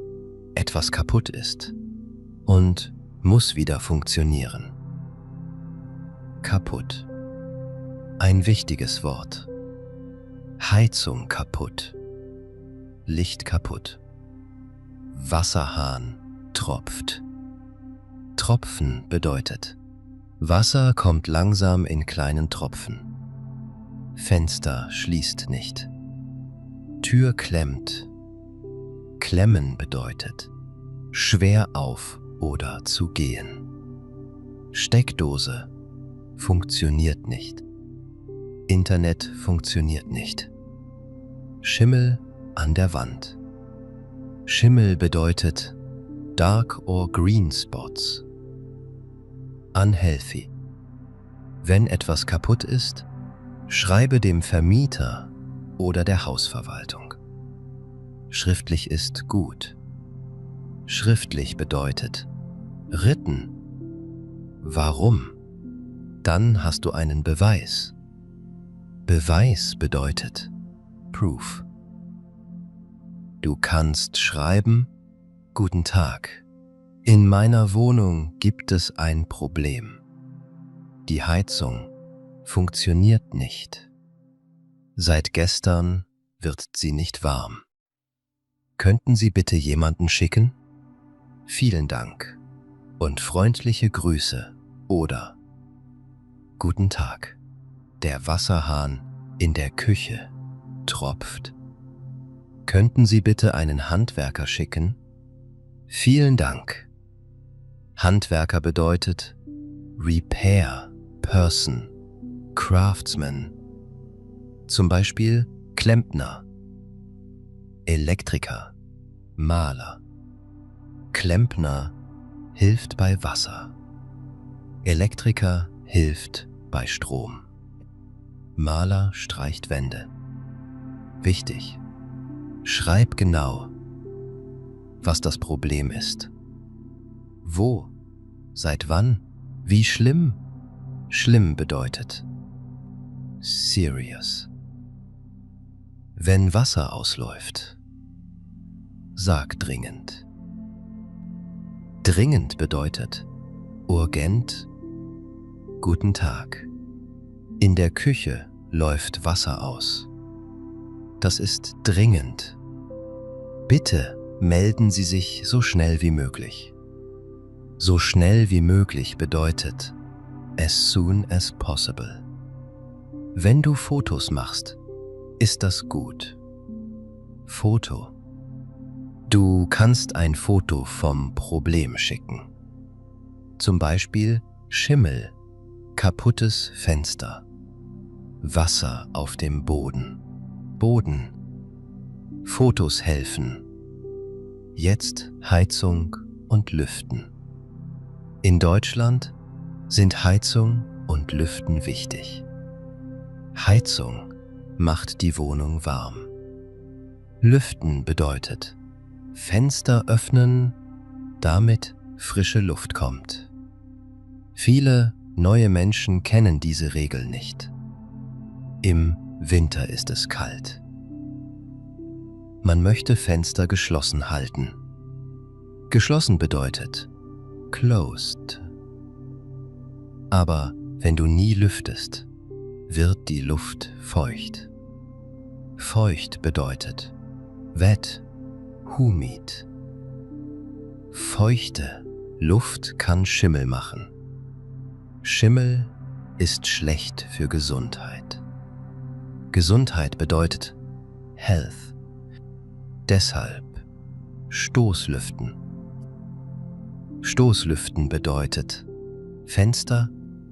Speaker 1: etwas kaputt ist und muss wieder funktionieren. Kaputt. Ein wichtiges Wort. Heizung kaputt. Licht kaputt. Wasserhahn tropft. Tropfen bedeutet, Wasser kommt langsam in kleinen Tropfen. Fenster schließt nicht. Tür klemmt. Klemmen bedeutet, schwer auf oder zu gehen. Steckdose funktioniert nicht. Internet funktioniert nicht. Schimmel an der Wand. Schimmel bedeutet dark or green spots. Unhealthy. Wenn etwas kaputt ist, schreibe dem Vermieter oder der Hausverwaltung. Schriftlich ist gut. Schriftlich bedeutet written. Warum? Dann hast du einen Beweis. Beweis bedeutet Proof. Du kannst schreiben, Guten Tag. In meiner Wohnung gibt es ein Problem. Die Heizung funktioniert nicht. Seit gestern wird sie nicht warm. Könnten Sie bitte jemanden schicken? Vielen Dank und freundliche Grüße oder Guten Tag. Der Wasserhahn in der Küche tropft. Könnten Sie bitte einen Handwerker schicken? Vielen Dank. Handwerker bedeutet Repair Person, Craftsman. Zum Beispiel Klempner, Elektriker, Maler. Klempner hilft bei Wasser. Elektriker hilft bei Strom. Maler streicht Wände. Wichtig: Schreib genau, was das Problem ist. Wo? Seit wann? Wie schlimm? Schlimm bedeutet serious. Wenn Wasser ausläuft, sag dringend. Dringend bedeutet urgent. Guten Tag. In der Küche läuft Wasser aus. Das ist dringend. Bitte melden Sie sich so schnell wie möglich. So schnell wie möglich bedeutet as soon as possible. Wenn du Fotos machst, ist das gut. Foto. Du kannst ein Foto vom Problem schicken. Zum Beispiel Schimmel, kaputtes Fenster, Wasser auf dem Boden. Fotos helfen. Jetzt Heizung und Lüften. In Deutschland sind Heizung und Lüften wichtig. Heizung macht die Wohnung warm. Lüften bedeutet Fenster öffnen, damit frische Luft kommt. Viele neue Menschen kennen diese Regel nicht. Im Winter ist es kalt. Man möchte Fenster geschlossen halten. Geschlossen bedeutet closed. Aber wenn du nie lüftest, wird die Luft feucht. Feucht bedeutet wet, humid. Feuchte Luft kann Schimmel machen. Schimmel ist schlecht für Gesundheit. Gesundheit bedeutet Health. Deshalb Stoßlüften. Stoßlüften bedeutet Fenster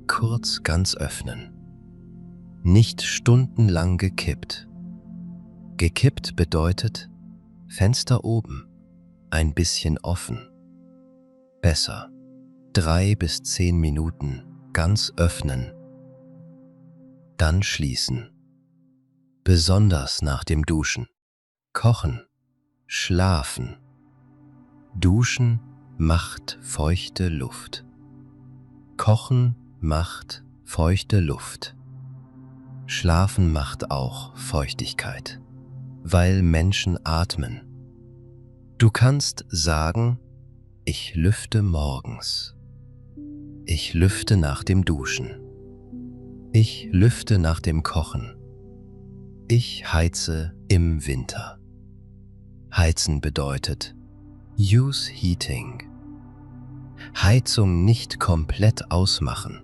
Speaker 1: kurz ganz öffnen. Nicht stundenlang gekippt. Gekippt bedeutet Fenster oben, ein bisschen offen. Besser 3 bis 10 Minuten ganz öffnen. Dann schließen. Besonders nach dem Duschen. Kochen. Schlafen. Duschen macht feuchte Luft. Kochen macht feuchte Luft. Schlafen macht auch Feuchtigkeit, weil Menschen atmen. Du kannst sagen, ich lüfte morgens. Ich lüfte nach dem Duschen. Ich lüfte nach dem Kochen. Ich heize im Winter. Heizen bedeutet use heating. Heizung nicht komplett ausmachen,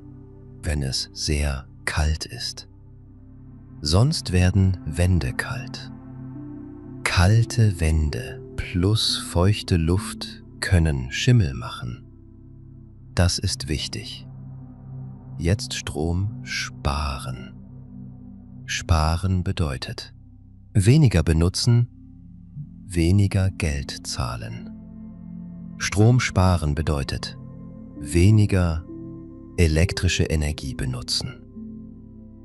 Speaker 1: wenn es sehr kalt ist. Sonst werden Wände kalt. Kalte Wände plus feuchte Luft können Schimmel machen. Das ist wichtig. Jetzt Strom sparen. Sparen bedeutet weniger benutzen, weniger Geld zahlen. Strom sparen bedeutet weniger elektrische Energie benutzen.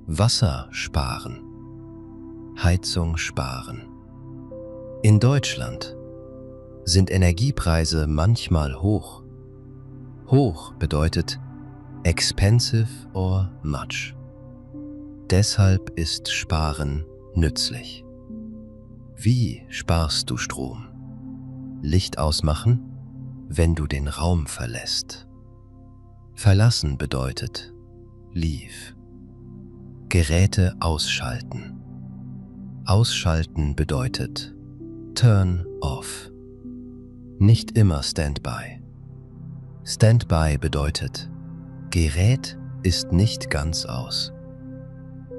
Speaker 1: Wasser sparen. Heizung sparen. In Deutschland sind Energiepreise manchmal hoch. Hoch bedeutet expensive or much. Deshalb ist Sparen nützlich. Wie sparst du Strom? Licht ausmachen, wenn du den Raum verlässt. Verlassen bedeutet leave. Geräte ausschalten. Ausschalten bedeutet turn off. Nicht immer Standby. Standby bedeutet Gerät ist nicht ganz aus.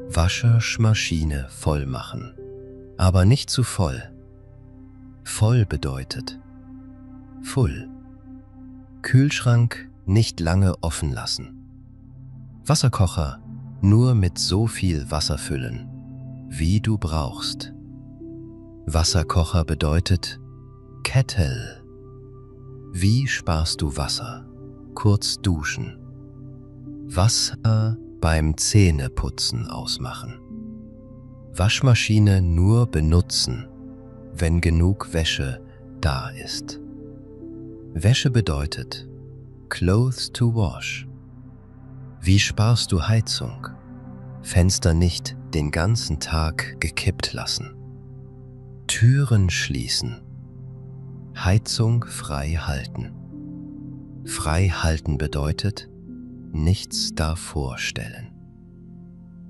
Speaker 1: Waschmaschine voll machen, aber nicht zu voll. Voll bedeutet full. Kühlschrank nicht lange offen lassen. Wasserkocher nur mit so viel Wasser füllen, wie du brauchst. Wasserkocher bedeutet Kettle. Wie sparst du Wasser? Kurz duschen. Wasser beim Zähneputzen ausmachen. Waschmaschine nur benutzen, wenn genug Wäsche da ist. Wäsche bedeutet Clothes to wash. Wie sparst du Heizung? Fenster nicht den ganzen Tag gekippt lassen. Türen schließen. Heizung frei halten. Frei halten bedeutet nichts davor stellen.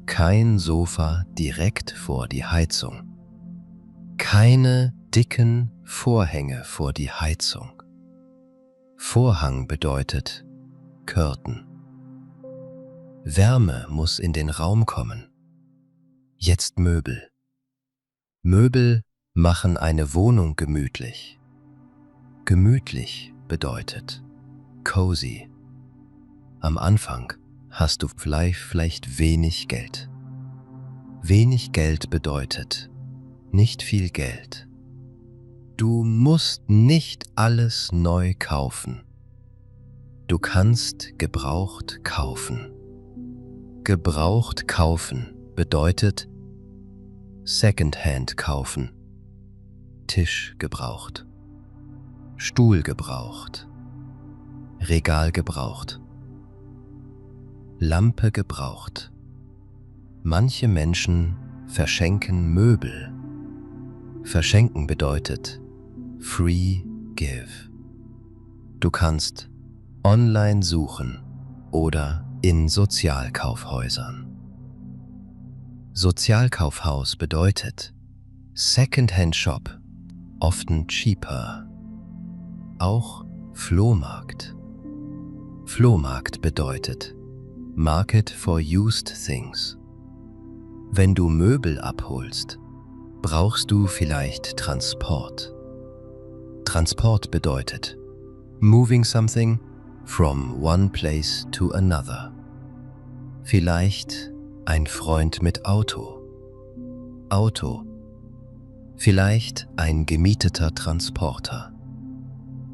Speaker 1: Kein Sofa direkt vor die Heizung. Keine dicken Vorhänge vor die Heizung. Vorhang bedeutet Curtain. Wärme muss in den Raum kommen. Jetzt Möbel. Möbel machen eine Wohnung gemütlich. Gemütlich bedeutet cozy. Am Anfang hast du vielleicht wenig Geld. Wenig Geld bedeutet nicht viel Geld. Du musst nicht alles neu kaufen. Du kannst gebraucht kaufen. Gebraucht kaufen bedeutet Secondhand kaufen. Tisch gebraucht. Stuhl gebraucht. Regal gebraucht. Lampe gebraucht. Manche Menschen verschenken Möbel. Verschenken bedeutet free give. Du kannst online suchen oder in Sozialkaufhäusern. Sozialkaufhaus bedeutet Secondhand Shop, often cheaper. Auch Flohmarkt. Flohmarkt bedeutet Market for used things. Wenn du Möbel abholst, brauchst du vielleicht Transport. Transport bedeutet moving something from one place to another. Vielleicht ein Freund mit Auto. Auto. Vielleicht ein gemieteter Transporter.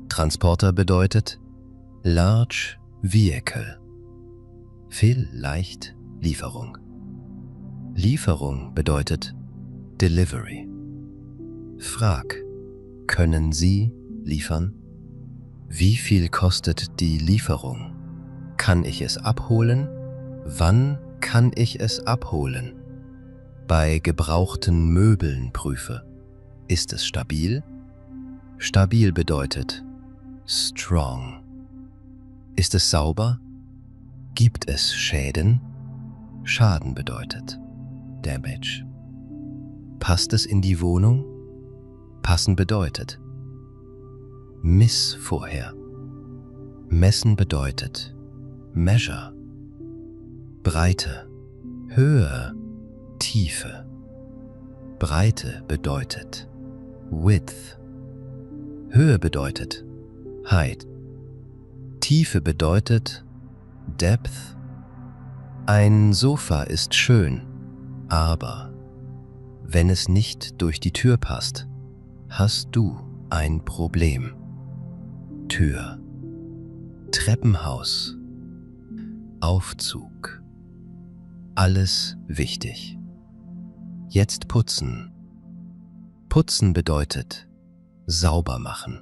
Speaker 1: Transporter bedeutet large vehicle. Vielleicht Lieferung. Lieferung bedeutet delivery. Frag, können Sie liefern? Wie viel kostet die Lieferung? Kann ich es abholen? Wann kann ich es abholen? Bei gebrauchten Möbeln prüfe. Ist es stabil? Stabil bedeutet strong. Ist es sauber? Gibt es Schäden? Schaden bedeutet damage. Passt es in die Wohnung? Passen bedeutet miss vorher. Messen bedeutet measure. Breite, Höhe, Tiefe. Breite bedeutet width. Höhe bedeutet height. Tiefe bedeutet depth. Ein Sofa ist schön, aber wenn es nicht durch die Tür passt, hast du ein Problem. Tür, Treppenhaus, Aufzug. Alles wichtig. Jetzt putzen. Putzen bedeutet sauber machen.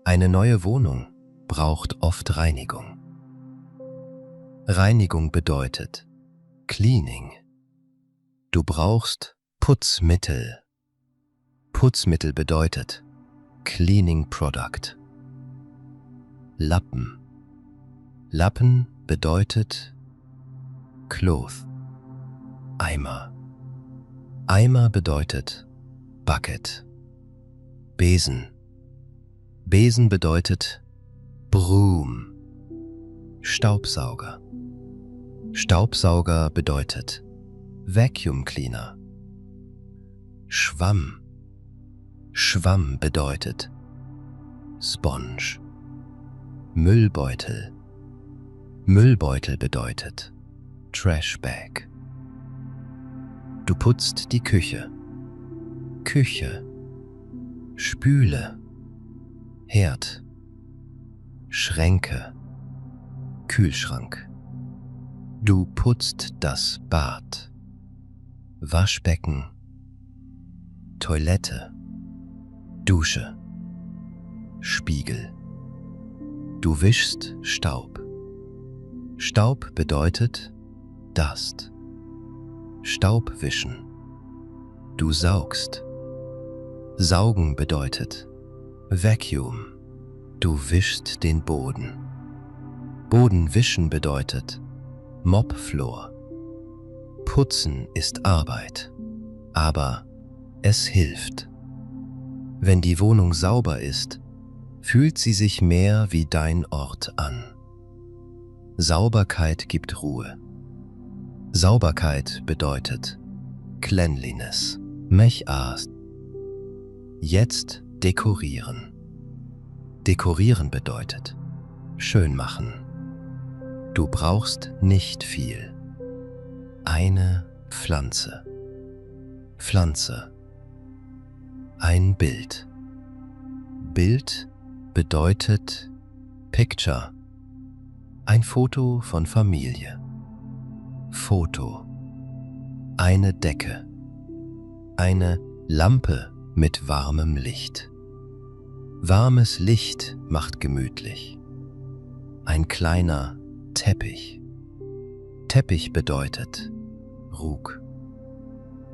Speaker 1: Eine neue Wohnung braucht oft Reinigung. Reinigung bedeutet cleaning. Du brauchst Putzmittel. Putzmittel bedeutet cleaning product. Lappen. Lappen bedeutet cloth. Eimer. Eimer bedeutet bucket. Besen. Besen bedeutet broom. Staubsauger. Staubsauger bedeutet vacuum cleaner. Schwamm. Schwamm bedeutet sponge. Müllbeutel. Müllbeutel bedeutet trash bag. Du putzt die Küche. Küche. Spüle. Herd. Schränke. Kühlschrank. Du putzt das Bad. Waschbecken. Toilette. Dusche. Spiegel. Du wischst Staub. Staub bedeutet Dust. Staub wischen. Du saugst. Saugen bedeutet Vacuum. Du wischst den Boden. Boden wischen bedeutet Mop Floor. Putzen ist Arbeit, aber es hilft. Wenn die Wohnung sauber ist, fühlt sie sich mehr wie dein Ort an. Sauberkeit gibt Ruhe. Sauberkeit bedeutet Cleanliness. Mech aast. Jetzt dekorieren. Dekorieren bedeutet schön machen. Du brauchst nicht viel. Eine Pflanze. Pflanze. Ein Bild. Bild bedeutet Picture. Ein Foto von Familie. Foto. Eine Decke. Eine Lampe mit warmem Licht. Warmes Licht macht gemütlich. Ein kleiner Teppich. Teppich bedeutet Ruck.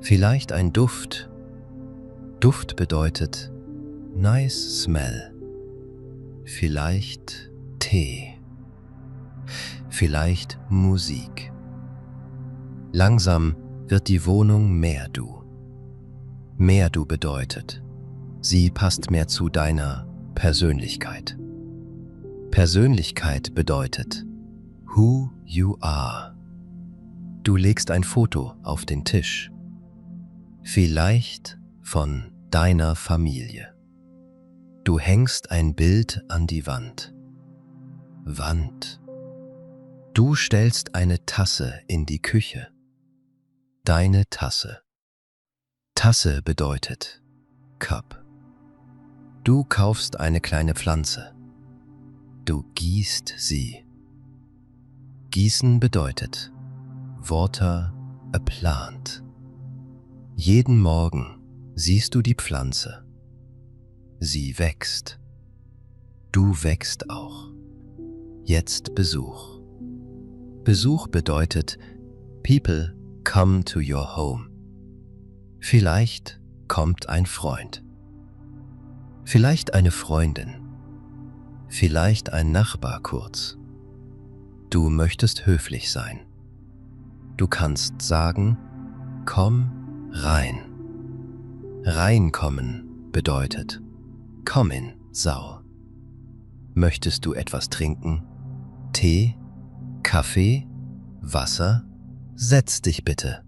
Speaker 1: Vielleicht ein Duft. Duft bedeutet nice smell. Vielleicht Tee. Vielleicht Musik. Langsam wird die Wohnung mehr du. Mehr du bedeutet, sie passt mehr zu deiner Persönlichkeit. Persönlichkeit bedeutet who you are. Du legst ein Foto auf den Tisch. Vielleicht von deiner Familie. Du hängst ein Bild an die Wand. Wand. Du stellst eine Tasse in die Küche. Deine Tasse. Tasse bedeutet Cup. Du kaufst eine kleine Pflanze. Du gießt sie. Gießen bedeutet Water a plant. Jeden Morgen siehst du die Pflanze. Sie wächst. Du wächst auch. Jetzt Besuch. Besuch bedeutet People come to your home. Vielleicht kommt ein Freund. Vielleicht eine Freundin. Vielleicht ein Nachbar kurz. Du möchtest höflich sein. Du kannst sagen, komm rein. Reinkommen bedeutet, komm in, Sau. Möchtest du etwas trinken? Tee? Kaffee? Wasser? Setz dich bitte.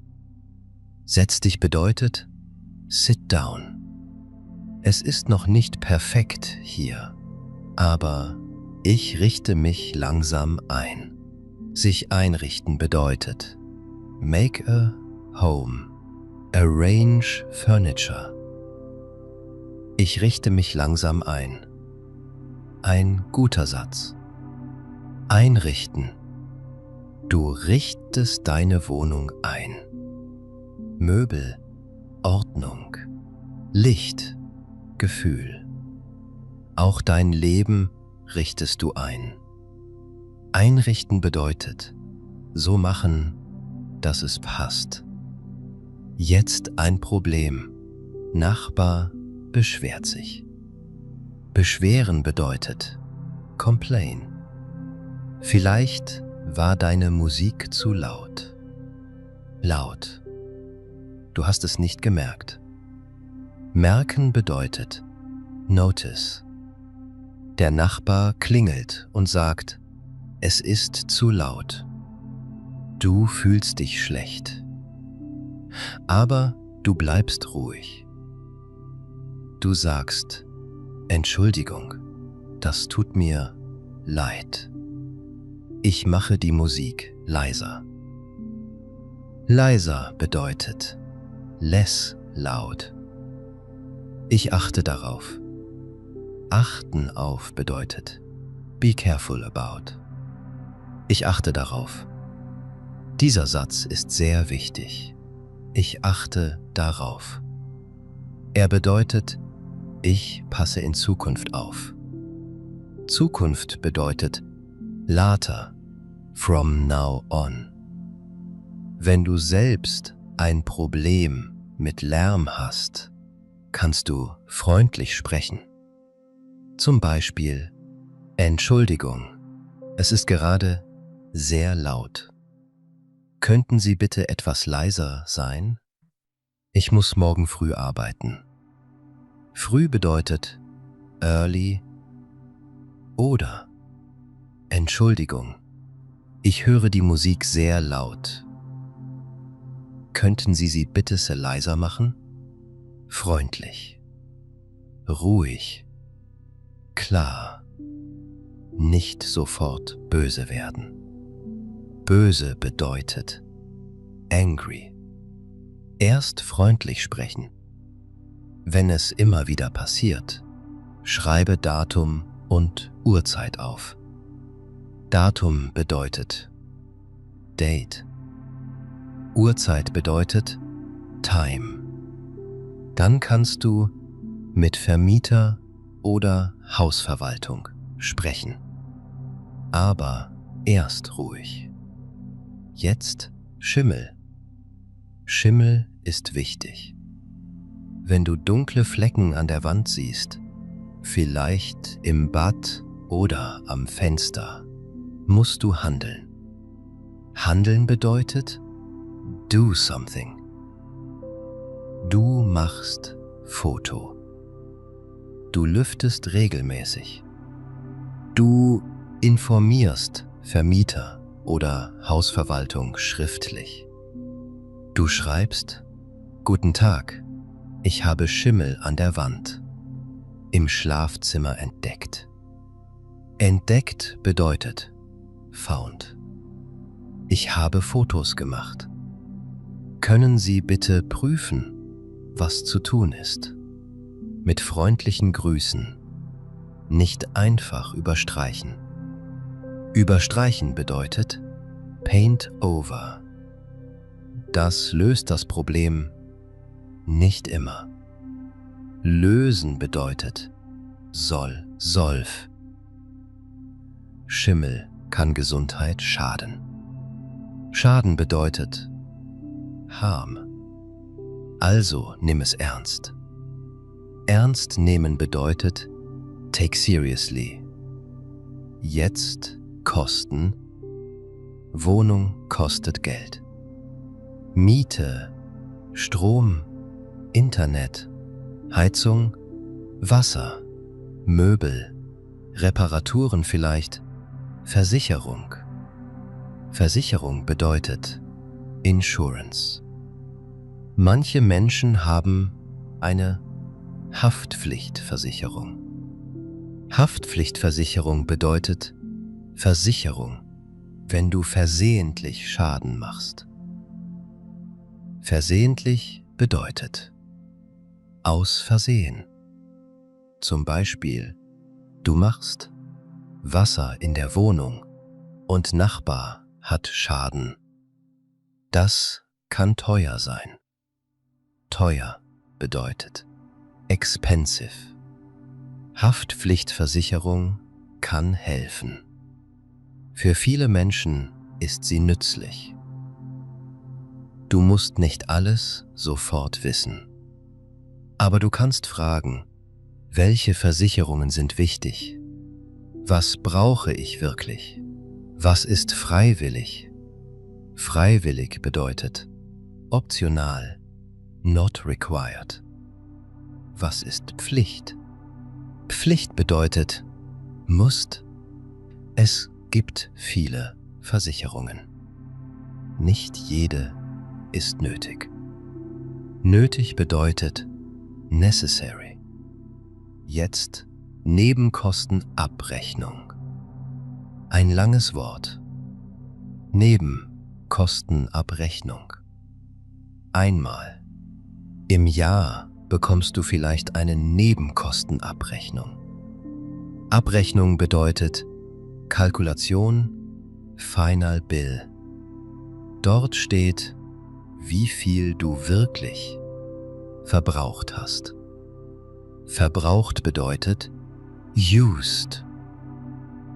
Speaker 1: Setz dich bedeutet, sit down. Es ist noch nicht perfekt hier, aber ich richte mich langsam ein. Sich einrichten bedeutet, make a home, arrange furniture. Ich richte mich langsam ein. Ein guter Satz. Einrichten. Du richtest deine Wohnung ein. Möbel, Ordnung, Licht, Gefühl. Auch dein Leben richtest du ein. Einrichten bedeutet, so machen, dass es passt. Jetzt ein Problem. Nachbar beschwert sich. Beschweren bedeutet complain. Vielleicht war deine Musik zu laut. Laut. Du hast es nicht gemerkt. Merken bedeutet notice. Der Nachbar klingelt und sagt, es ist zu laut. Du fühlst dich schlecht. Aber du bleibst ruhig. Du sagst, Entschuldigung, das tut mir leid. Ich mache die Musik leiser. Leiser bedeutet less loud. Ich achte darauf. Achten auf bedeutet be careful about. Ich achte darauf. Dieser Satz ist sehr wichtig. Ich achte darauf. Er bedeutet, ich passe in Zukunft auf. Zukunft bedeutet later, from now on. Wenn du selbst ein Problem mit Lärm hast, kannst du freundlich sprechen. Zum Beispiel, Entschuldigung, es ist gerade sehr laut. Könnten Sie bitte etwas leiser sein? Ich muss morgen früh arbeiten. Früh bedeutet early oder Entschuldigung, ich höre die Musik sehr laut. Könnten Sie sie bitte leiser machen? Freundlich. Ruhig. Klar, nicht sofort böse werden. Böse bedeutet angry. Erst freundlich sprechen. Wenn es immer wieder passiert, schreibe Datum und Uhrzeit auf. Datum bedeutet Date. Uhrzeit bedeutet Time. Dann kannst du mit Vermieter oder Hausverwaltung sprechen. Aber erst ruhig. Jetzt Schimmel. Schimmel ist wichtig. Wenn du dunkle Flecken an der Wand siehst, vielleicht im Bad oder am Fenster, musst du handeln. Handeln bedeutet do something. Du machst Foto. Du lüftest regelmäßig. Du informierst Vermieter oder Hausverwaltung schriftlich. Du schreibst: Guten Tag, ich habe Schimmel an der Wand im Schlafzimmer entdeckt. Entdeckt bedeutet found. Ich habe Fotos gemacht. Können Sie bitte prüfen, was zu tun ist? Mit freundlichen Grüßen. Nicht einfach überstreichen. Überstreichen bedeutet paint over. Das löst das Problem nicht immer. Lösen bedeutet solf. Schimmel kann Gesundheit schaden. Schaden bedeutet harm. Also nimm es ernst. Ernst nehmen bedeutet take seriously. Jetzt Kosten. Wohnung kostet Geld. Miete, Strom, Internet, Heizung, Wasser, Möbel, Reparaturen vielleicht, Versicherung. Versicherung bedeutet Insurance. Manche Menschen haben eine Haftpflichtversicherung. Haftpflichtversicherung bedeutet Versicherung, wenn du versehentlich Schaden machst. Versehentlich bedeutet aus Versehen. Zum Beispiel, du machst Wasser in der Wohnung und Nachbar hat Schaden. Das kann teuer sein. Teuer bedeutet expensive. Haftpflichtversicherung kann helfen. Für viele Menschen ist sie nützlich. Du musst nicht alles sofort wissen. Aber du kannst fragen, welche Versicherungen sind wichtig? Was brauche ich wirklich? Was ist freiwillig? Freiwillig bedeutet optional, not required. Was ist Pflicht? Pflicht bedeutet musst. Es gibt viele Versicherungen. Nicht jede ist nötig. Nötig bedeutet necessary. Jetzt Nebenkostenabrechnung. Ein langes Wort. Nebenkostenabrechnung. Einmal im Jahr bekommst du vielleicht eine Nebenkostenabrechnung. Abrechnung bedeutet Kalkulation, Final Bill. Dort steht, wie viel du wirklich verbraucht hast. Verbraucht bedeutet used.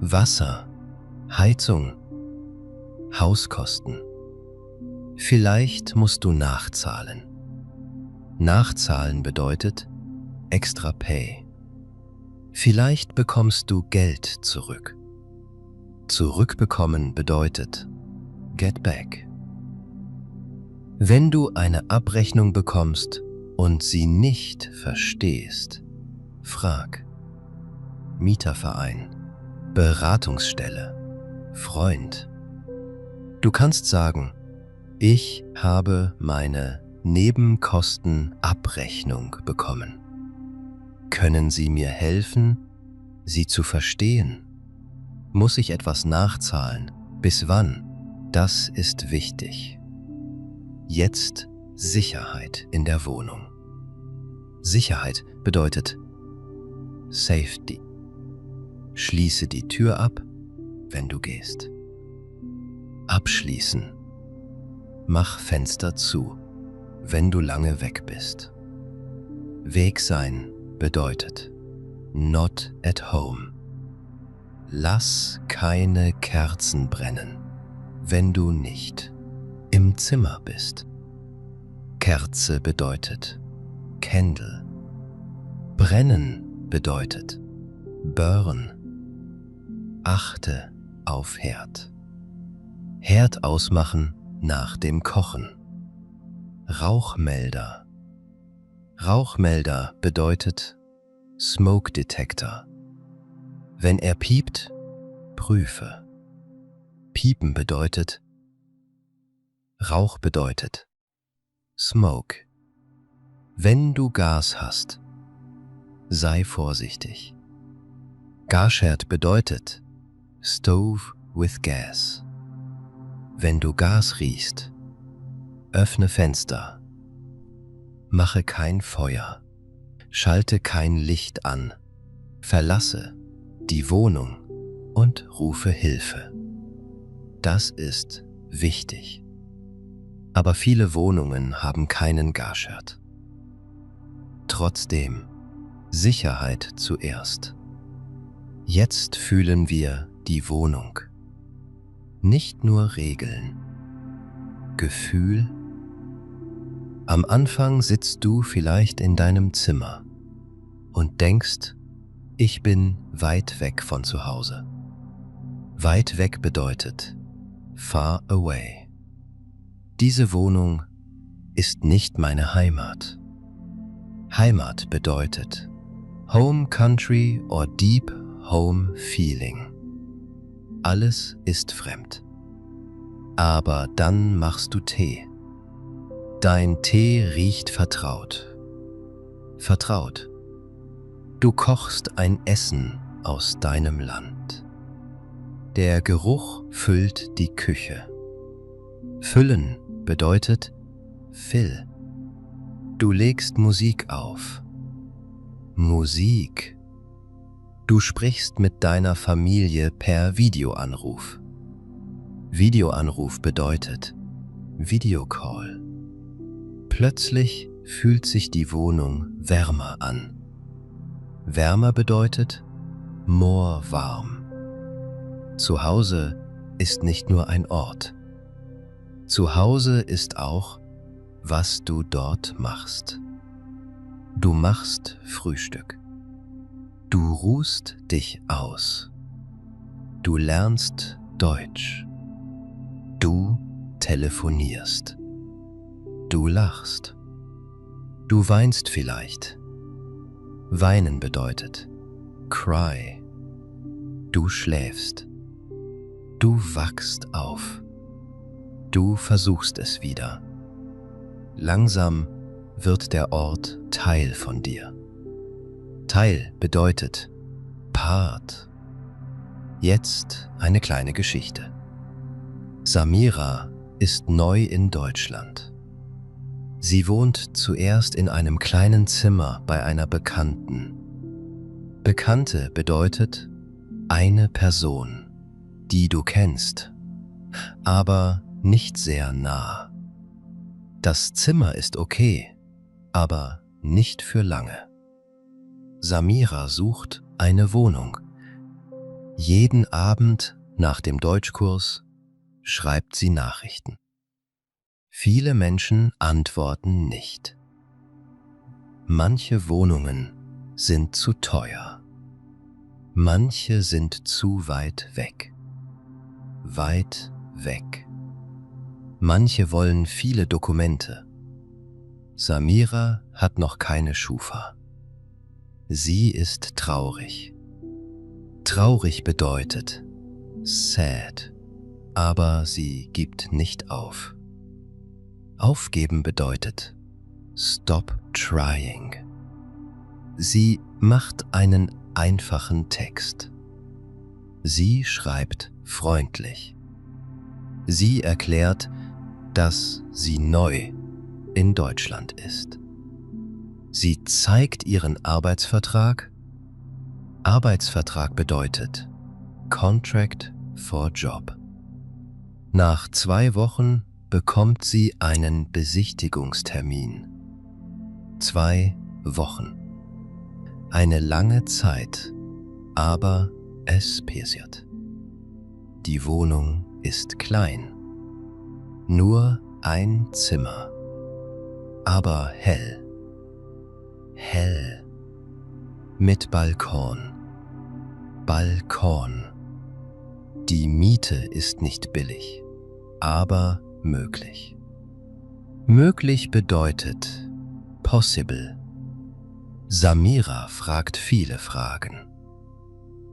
Speaker 1: Wasser, Heizung, Hauskosten. Vielleicht musst du nachzahlen. Nachzahlen bedeutet extra pay. Vielleicht bekommst du Geld zurück. Zurückbekommen bedeutet get back. Wenn du eine Abrechnung bekommst und sie nicht verstehst, frag. Mieterverein, Beratungsstelle, Freund. Du kannst sagen, ich habe meine Nebenkostenabrechnung bekommen. Können Sie mir helfen, Sie zu verstehen. Muss ich etwas nachzahlen? Bis wann? Das ist wichtig. Jetzt Sicherheit in der Wohnung. Sicherheit bedeutet Safety. Schließe die Tür ab, wenn du gehst. Abschließen. Mach Fenster zu, wenn du lange weg bist. Weg sein bedeutet not at home. Lass keine Kerzen brennen, wenn du nicht im Zimmer bist. Kerze bedeutet Candle. Brennen bedeutet burn. Achte auf Herd. Herd ausmachen nach dem Kochen. Rauchmelder. Rauchmelder bedeutet Smoke Detector. Wenn er piept, prüfe. Piepen bedeutet Rauch bedeutet Smoke. Wenn du Gas hast, sei vorsichtig. Gasherd bedeutet Stove with Gas. Wenn du Gas riechst, öffne Fenster. Mache kein Feuer. Schalte kein Licht an. Verlasse die Wohnung und rufe Hilfe. Das ist wichtig. Aber viele Wohnungen haben keinen Gasherd. Trotzdem, Sicherheit zuerst. Jetzt fühlen wir die Wohnung. Nicht nur Regeln. Gefühl. Am Anfang sitzt du vielleicht in deinem Zimmer und denkst, ich bin weit weg von zu Hause. Weit weg bedeutet far away. Diese Wohnung ist nicht meine Heimat. Heimat bedeutet Home Country or Deep Home Feeling. Alles ist fremd. Aber dann machst du Tee. Dein Tee riecht vertraut. Vertraut. Du kochst ein Essen aus deinem Land. Der Geruch füllt die Küche. Füllen bedeutet Fill. Du legst Musik auf. Musik. Du sprichst mit deiner Familie per Videoanruf. Videoanruf bedeutet Videocall. Plötzlich fühlt sich die Wohnung wärmer an. Wärmer bedeutet more warm. Zu Hause ist nicht nur ein Ort. Zu Hause ist auch, was du dort machst. Du machst Frühstück. Du ruhst dich aus. Du lernst Deutsch. Du telefonierst. Du lachst. Du weinst vielleicht. Weinen bedeutet cry. Du schläfst. Du wachst auf. Du versuchst es wieder. Langsam wird der Ort Teil von dir. Teil bedeutet Part. Jetzt eine kleine Geschichte. Samira ist neu in Deutschland. Sie wohnt zuerst in einem kleinen Zimmer bei einer Bekannten. Bekannte bedeutet eine Person, die du kennst, aber nicht sehr nah. Das Zimmer ist okay, aber nicht für lange. Samira sucht eine Wohnung. Jeden Abend nach dem Deutschkurs schreibt sie Nachrichten. Viele Menschen antworten nicht. Manche Wohnungen sind zu teuer. Manche sind zu weit weg. Weit weg. Manche wollen viele Dokumente. Samira hat noch keine Schufa. Sie ist traurig. Traurig bedeutet sad, aber sie gibt nicht auf. Aufgeben bedeutet stop trying. Sie macht einen einfachen Text. Sie schreibt freundlich. Sie erklärt, dass sie neu in Deutschland ist. Sie zeigt ihren Arbeitsvertrag. Arbeitsvertrag bedeutet Contract for Job. Nach 2 Wochen bekommt sie einen Besichtigungstermin. 2 Wochen. Eine lange Zeit, aber es passiert. Die Wohnung ist klein. Nur ein Zimmer. Aber hell. Hell. Mit Balkon. Balkon. Die Miete ist nicht billig, aber möglich. Möglich bedeutet possible. Samira fragt viele Fragen.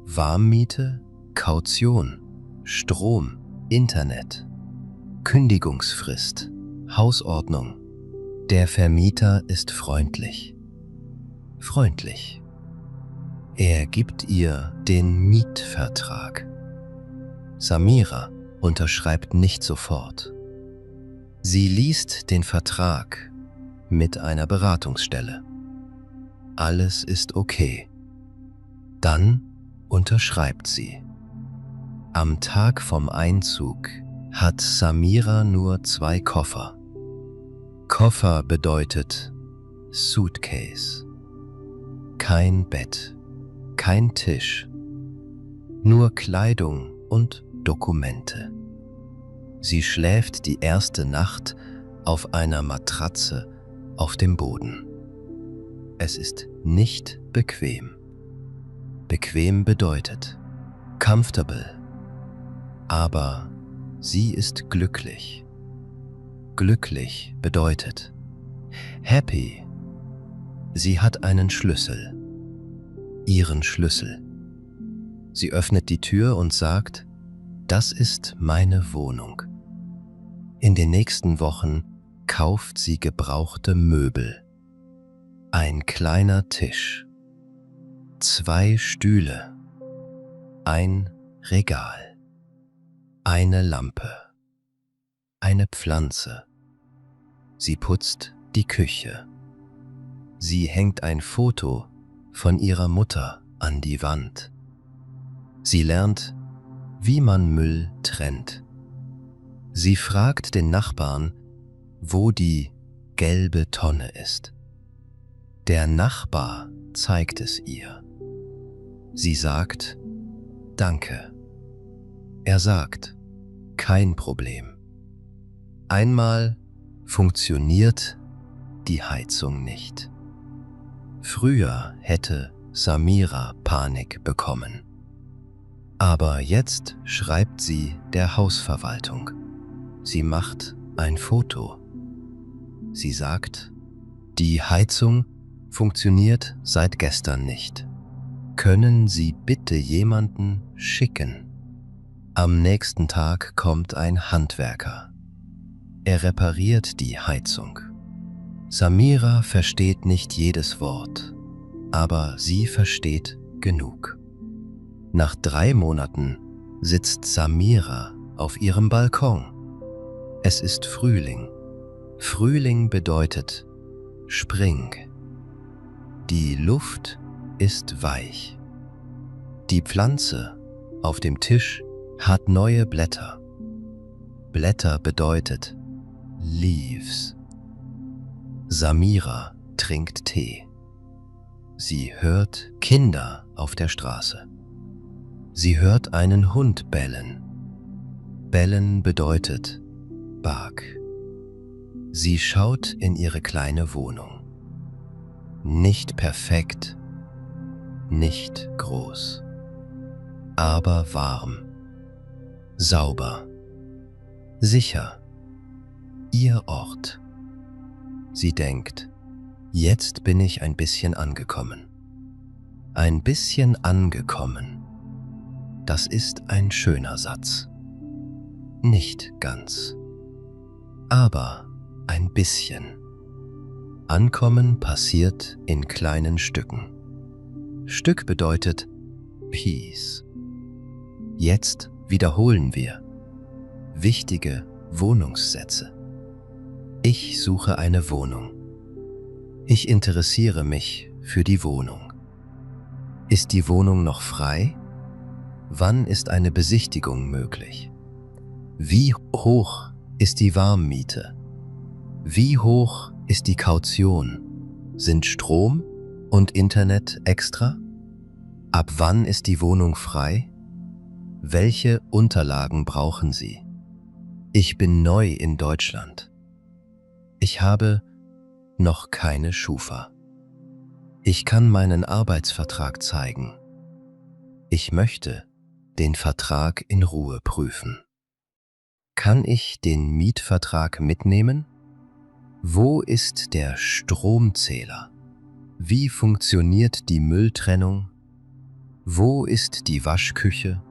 Speaker 1: Warmmiete, Kaution, Strom, Internet, Kündigungsfrist, Hausordnung. Der Vermieter ist freundlich. Freundlich. Er gibt ihr den Mietvertrag. Samira unterschreibt nicht sofort. Sie liest den Vertrag mit einer Beratungsstelle. Alles ist okay. Dann unterschreibt sie. Am Tag vom Einzug hat Samira nur 2 Koffer. Koffer bedeutet Suitcase. Kein Bett, kein Tisch, nur Kleidung und Dokumente. Sie schläft die erste Nacht auf einer Matratze auf dem Boden. Es ist nicht bequem. Bequem bedeutet comfortable. Aber sie ist glücklich. Glücklich bedeutet happy. Sie hat einen Schlüssel. Ihren Schlüssel. Sie öffnet die Tür und sagt, das ist meine Wohnung. In den nächsten Wochen kauft sie gebrauchte Möbel. Ein kleiner Tisch. 2 Stühle. Ein Regal. Eine Lampe. Eine Pflanze. Sie putzt die Küche. Sie hängt ein Foto von ihrer Mutter an die Wand. Sie lernt, wie man Müll trennt. Sie fragt den Nachbarn, wo die gelbe Tonne ist. Der Nachbar zeigt es ihr. Sie sagt, danke. Er sagt, kein Problem. Einmal funktioniert die Heizung nicht. Früher hätte Samira Panik bekommen. Aber jetzt schreibt sie der Hausverwaltung. Sie macht ein Foto. Sie sagt, die Heizung funktioniert seit gestern nicht. Können Sie bitte jemanden schicken? Am nächsten Tag kommt ein Handwerker. Er repariert die Heizung. Samira versteht nicht jedes Wort, aber sie versteht genug. Nach 3 Monaten sitzt Samira auf ihrem Balkon. Es ist Frühling. Frühling bedeutet Spring. Die Luft ist weich. Die Pflanze auf dem Tisch hat neue Blätter. Blätter bedeutet Leaves. Samira trinkt Tee. Sie hört Kinder auf der Straße. Sie hört einen Hund bellen. Bellen bedeutet Bark. Sie schaut in ihre kleine Wohnung. Nicht perfekt, nicht groß, aber warm, sauber, sicher, ihr Ort. Sie denkt, jetzt bin ich ein bisschen angekommen. Ein bisschen angekommen. Das ist ein schöner Satz. Nicht ganz, aber ein bisschen. Ankommen passiert in kleinen Stücken. Stück bedeutet Peace. Jetzt wiederholen wir wichtige Wohnungssätze. Ich suche eine Wohnung. Ich interessiere mich für die Wohnung. Ist die Wohnung noch frei? Wann ist eine Besichtigung möglich? Wie hoch ist die Warmmiete? Wie hoch ist die Kaution? Sind Strom und Internet extra? Ab wann ist die Wohnung frei? Welche Unterlagen brauchen Sie? Ich bin neu in Deutschland. Ich habe noch keine Schufa. Ich kann meinen Arbeitsvertrag zeigen. Ich möchte den Vertrag in Ruhe prüfen. Kann ich den Mietvertrag mitnehmen? Wo ist der Stromzähler? Wie funktioniert die Mülltrennung? Wo ist die Waschküche?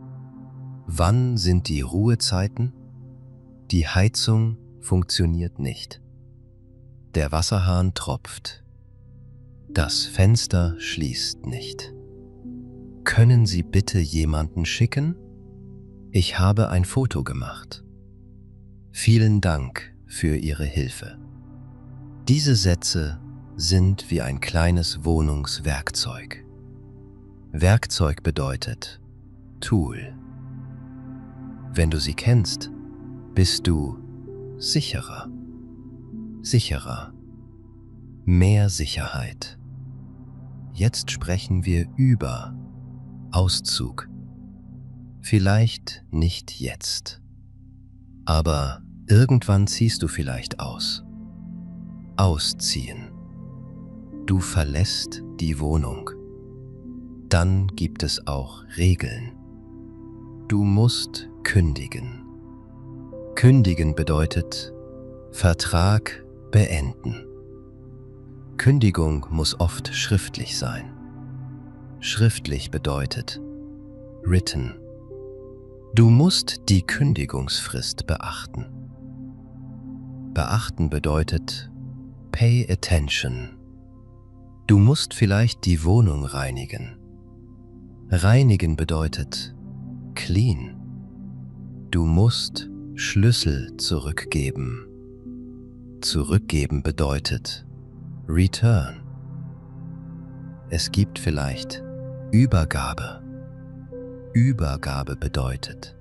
Speaker 1: Wann sind die Ruhezeiten? Die Heizung funktioniert nicht. Der Wasserhahn tropft. Das Fenster schließt nicht. Können Sie bitte jemanden schicken? Ich habe ein Foto gemacht. Vielen Dank für Ihre Hilfe. Diese Sätze sind wie ein kleines Wohnungswerkzeug. Werkzeug bedeutet Tool. Wenn du sie kennst, bist du sicherer. Sicherer. Mehr Sicherheit. Jetzt sprechen wir über Auszug. Vielleicht nicht jetzt. Aber irgendwann ziehst du vielleicht aus. Ausziehen. Du verlässt die Wohnung. Dann gibt es auch Regeln. Du musst kündigen. Kündigen bedeutet Vertrag beenden. Kündigung muss oft schriftlich sein. Schriftlich bedeutet written. Du musst die Kündigungsfrist beachten. Beachten bedeutet pay attention. Du musst vielleicht die Wohnung reinigen. Reinigen bedeutet clean. Du musst Schlüssel zurückgeben. Zurückgeben bedeutet return. Es gibt vielleicht Übergabe. Übergabe bedeutet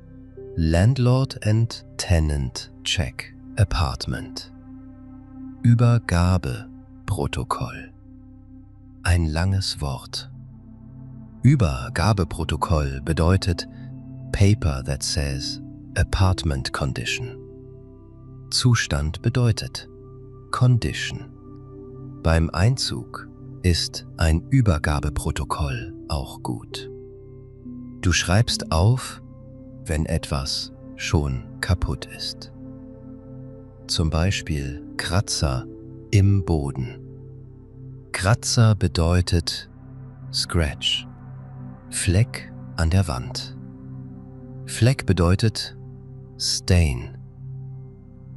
Speaker 1: Landlord and Tenant Check Apartment. Übergabeprotokoll. Ein langes Wort. Übergabeprotokoll bedeutet Paper that says Apartment Condition. Zustand bedeutet Condition. Beim Einzug ist ein Übergabeprotokoll auch gut. Du schreibst auf, wenn etwas schon kaputt ist. Zum Beispiel Kratzer im Boden. Kratzer bedeutet Scratch. Fleck an der Wand. Fleck bedeutet Stain.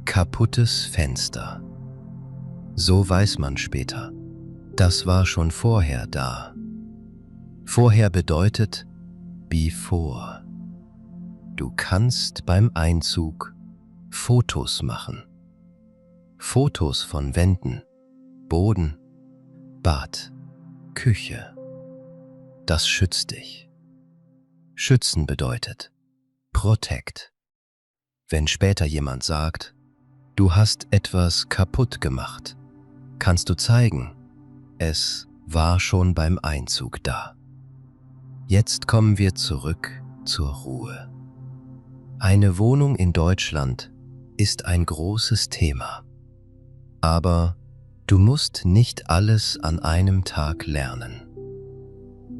Speaker 1: Kaputtes Fenster. So weiß man später, das war schon vorher da. Vorher bedeutet before. Du kannst beim Einzug Fotos machen. Fotos von Wänden, Boden, Bad, Küche. Das schützt dich. Schützen bedeutet protect. Wenn später jemand sagt, du hast etwas kaputt gemacht, kannst du zeigen, es war schon beim Einzug da. Jetzt kommen wir zurück zur Ruhe. Eine Wohnung in Deutschland ist ein großes Thema. Aber du musst nicht alles an einem Tag lernen.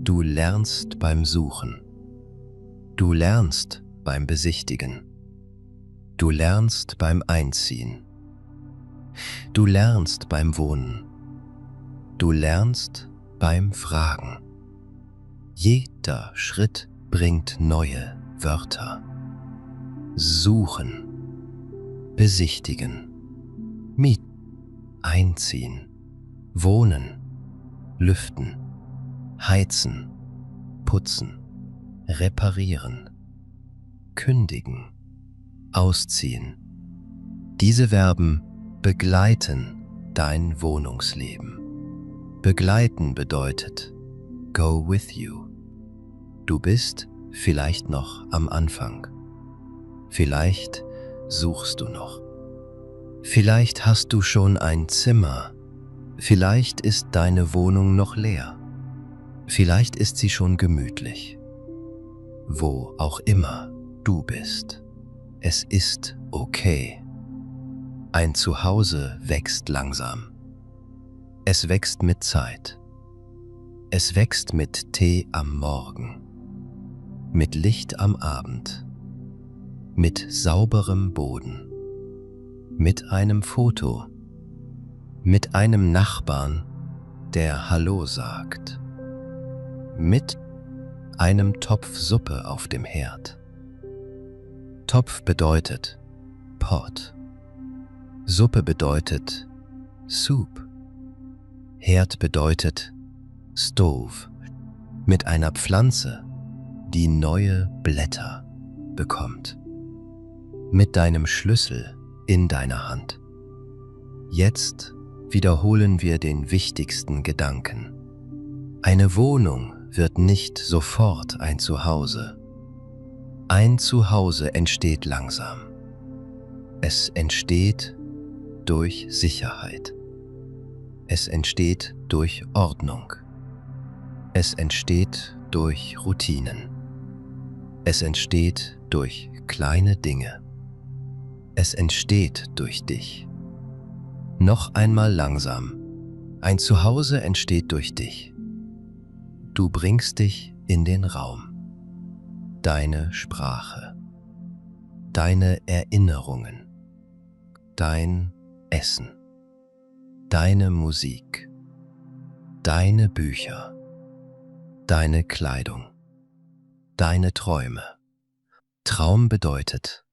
Speaker 1: Du lernst beim Suchen. Du lernst beim Besichtigen. Du lernst beim Einziehen. Du lernst beim Wohnen. Du lernst beim Fragen. Jeder Schritt bringt neue Wörter. Suchen, besichtigen, mieten, einziehen, wohnen, lüften, heizen, putzen, reparieren, kündigen, ausziehen. Diese Verben begleiten dein Wohnungsleben. Begleiten bedeutet go with you. Du bist vielleicht noch am Anfang. Vielleicht suchst du noch. Vielleicht hast du schon ein Zimmer. Vielleicht ist deine Wohnung noch leer. Vielleicht ist sie schon gemütlich. Wo auch immer du bist, es ist okay. Ein Zuhause wächst langsam. Es wächst mit Zeit. Es wächst mit Tee am Morgen, mit Licht am Abend, mit sauberem Boden, mit einem Foto, mit einem Nachbarn, der Hallo sagt, mit einem Topf Suppe auf dem Herd. Topf bedeutet Pot. Suppe bedeutet Soup. Herd bedeutet Stove. Mit einer Pflanze, die neue Blätter bekommt. Mit deinem Schlüssel in deiner Hand. Jetzt wiederholen wir den wichtigsten Gedanken. Eine Wohnung wird nicht sofort ein Zuhause. Ein Zuhause entsteht langsam. Es entsteht durch Sicherheit. Es entsteht durch Ordnung. Es entsteht durch Routinen. Es entsteht durch kleine Dinge. Es entsteht durch dich. Noch einmal langsam. Ein Zuhause entsteht durch dich. Du bringst dich in den Raum. Deine Sprache. Deine Erinnerungen. Dein Essen. Deine Musik. Deine Bücher. Deine Kleidung. Deine Träume. Traum bedeutet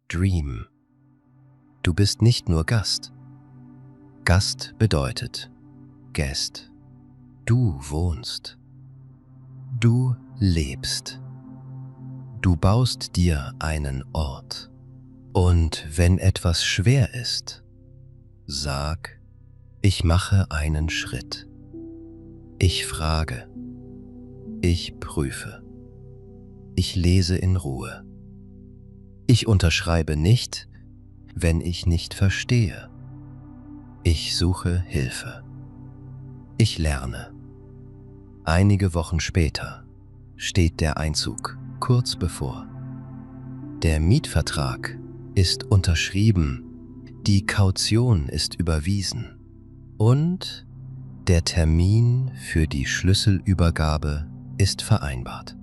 Speaker 1: Dream. Du bist nicht nur Gast. Gast bedeutet Guest. Du wohnst. Du lebst. Du baust dir einen Ort. Und wenn etwas schwer ist, sag, ich mache einen Schritt. Ich frage. Ich prüfe. Ich lese in Ruhe. Ich unterschreibe nicht, wenn ich nicht verstehe. Ich suche Hilfe. Ich lerne. Einige Wochen später steht der Einzug kurz bevor. Der Mietvertrag ist unterschrieben, die Kaution ist überwiesen und der Termin für die Schlüsselübergabe ist vereinbart.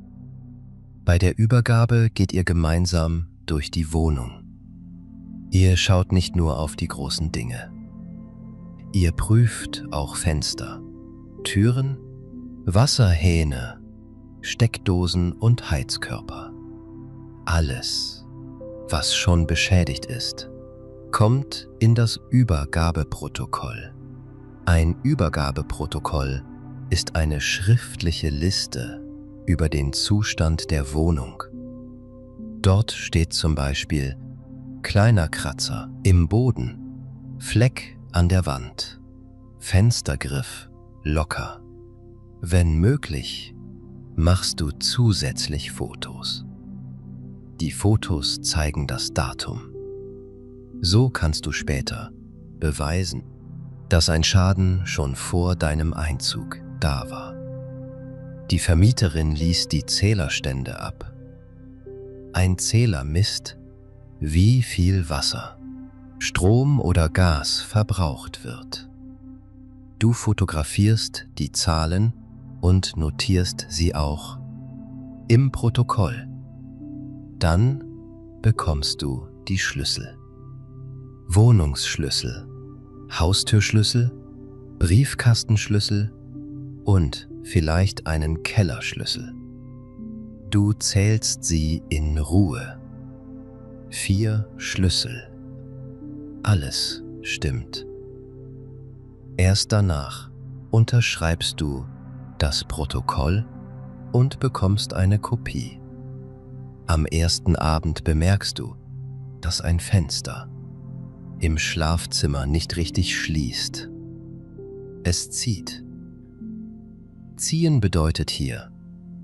Speaker 1: Bei der Übergabe geht ihr gemeinsam durch die Wohnung. Ihr schaut nicht nur auf die großen Dinge. Ihr prüft auch Fenster, Türen, Wasserhähne, Steckdosen und Heizkörper. Alles, was schon beschädigt ist, kommt in das Übergabeprotokoll. Ein Übergabeprotokoll ist eine schriftliche Liste über den Zustand der Wohnung. Dort steht zum Beispiel kleiner Kratzer im Boden, Fleck an der Wand, Fenstergriff locker. Wenn möglich, machst du zusätzlich Fotos. Die Fotos zeigen das Datum. So kannst du später beweisen, dass ein Schaden schon vor deinem Einzug da war. Die Vermieterin liest die Zählerstände ab. Ein Zähler misst, wie viel Wasser, Strom oder Gas verbraucht wird. Du fotografierst die Zahlen und notierst sie auch im Protokoll. Dann bekommst du die Schlüssel. Wohnungsschlüssel, Haustürschlüssel, Briefkastenschlüssel und vielleicht einen Kellerschlüssel. Du zählst sie in Ruhe. 4 Schlüssel. Alles stimmt. Erst danach unterschreibst du das Protokoll und bekommst eine Kopie. Am ersten Abend bemerkst du, dass ein Fenster im Schlafzimmer nicht richtig schließt. Es zieht. Ziehen bedeutet hier,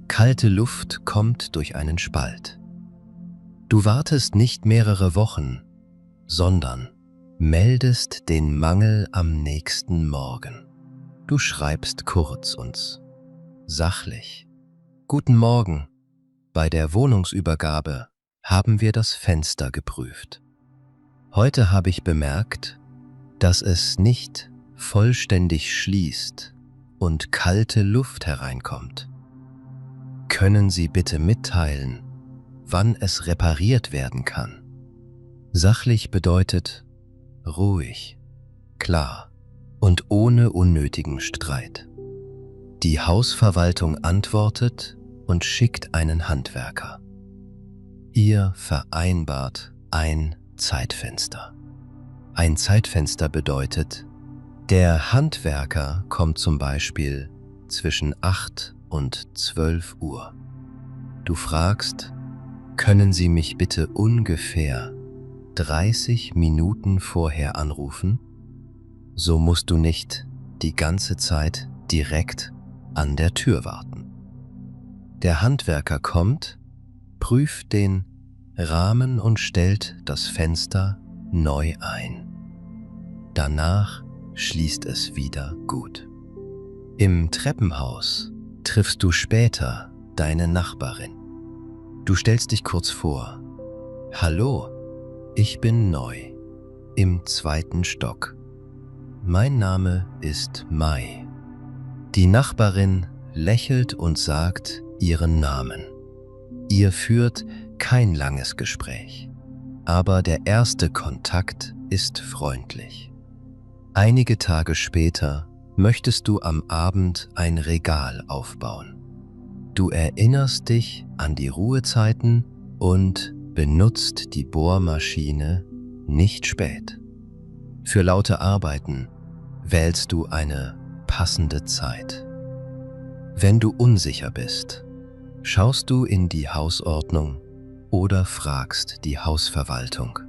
Speaker 1: kalte Luft kommt durch einen Spalt. Du wartest nicht mehrere Wochen, sondern meldest den Mangel am nächsten Morgen. Du schreibst kurz und sachlich: Guten Morgen, bei der Wohnungsübergabe haben wir das Fenster geprüft. Heute habe ich bemerkt, dass es nicht vollständig schließt und kalte Luft hereinkommt. Können Sie bitte mitteilen, wann es repariert werden kann? Sachlich bedeutet ruhig, klar und ohne unnötigen Streit. Die Hausverwaltung antwortet und schickt einen Handwerker. Ihr vereinbart ein Zeitfenster. Ein Zeitfenster bedeutet, der Handwerker kommt zum Beispiel zwischen 8 und 12 Uhr. Du fragst: Können Sie mich bitte ungefähr 30 Minuten vorher anrufen? So musst du nicht die ganze Zeit direkt an der Tür warten. Der Handwerker kommt, prüft den Rahmen und stellt das Fenster neu ein. Danach schließt es wieder gut. Im Treppenhaus triffst du später deine Nachbarin. Du stellst dich kurz vor: Hallo, ich bin neu im 2. Stock. Mein Name ist Mai. Die Nachbarin lächelt und sagt ihren Namen. Ihr führt kein langes Gespräch, aber der erste Kontakt ist freundlich. Einige Tage später möchtest du am Abend ein Regal aufbauen. Du erinnerst dich an die Ruhezeiten und benutzt die Bohrmaschine nicht spät. Für laute Arbeiten wählst du eine passende Zeit. Wenn du unsicher bist, schaust du in die Hausordnung oder fragst die Hausverwaltung.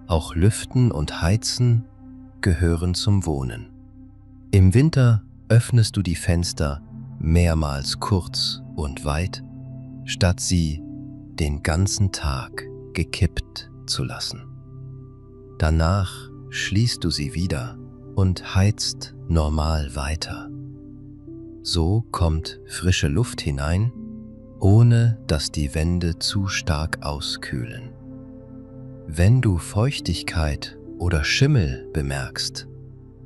Speaker 1: Auch Lüften und Heizen gehören zum Wohnen. Im Winter öffnest du die Fenster mehrmals kurz und weit, statt sie den ganzen Tag gekippt zu lassen. Danach schließt du sie wieder und heizt normal weiter. So kommt frische Luft hinein, ohne dass die Wände zu stark auskühlen. Wenn du Feuchtigkeit oder Schimmel bemerkst,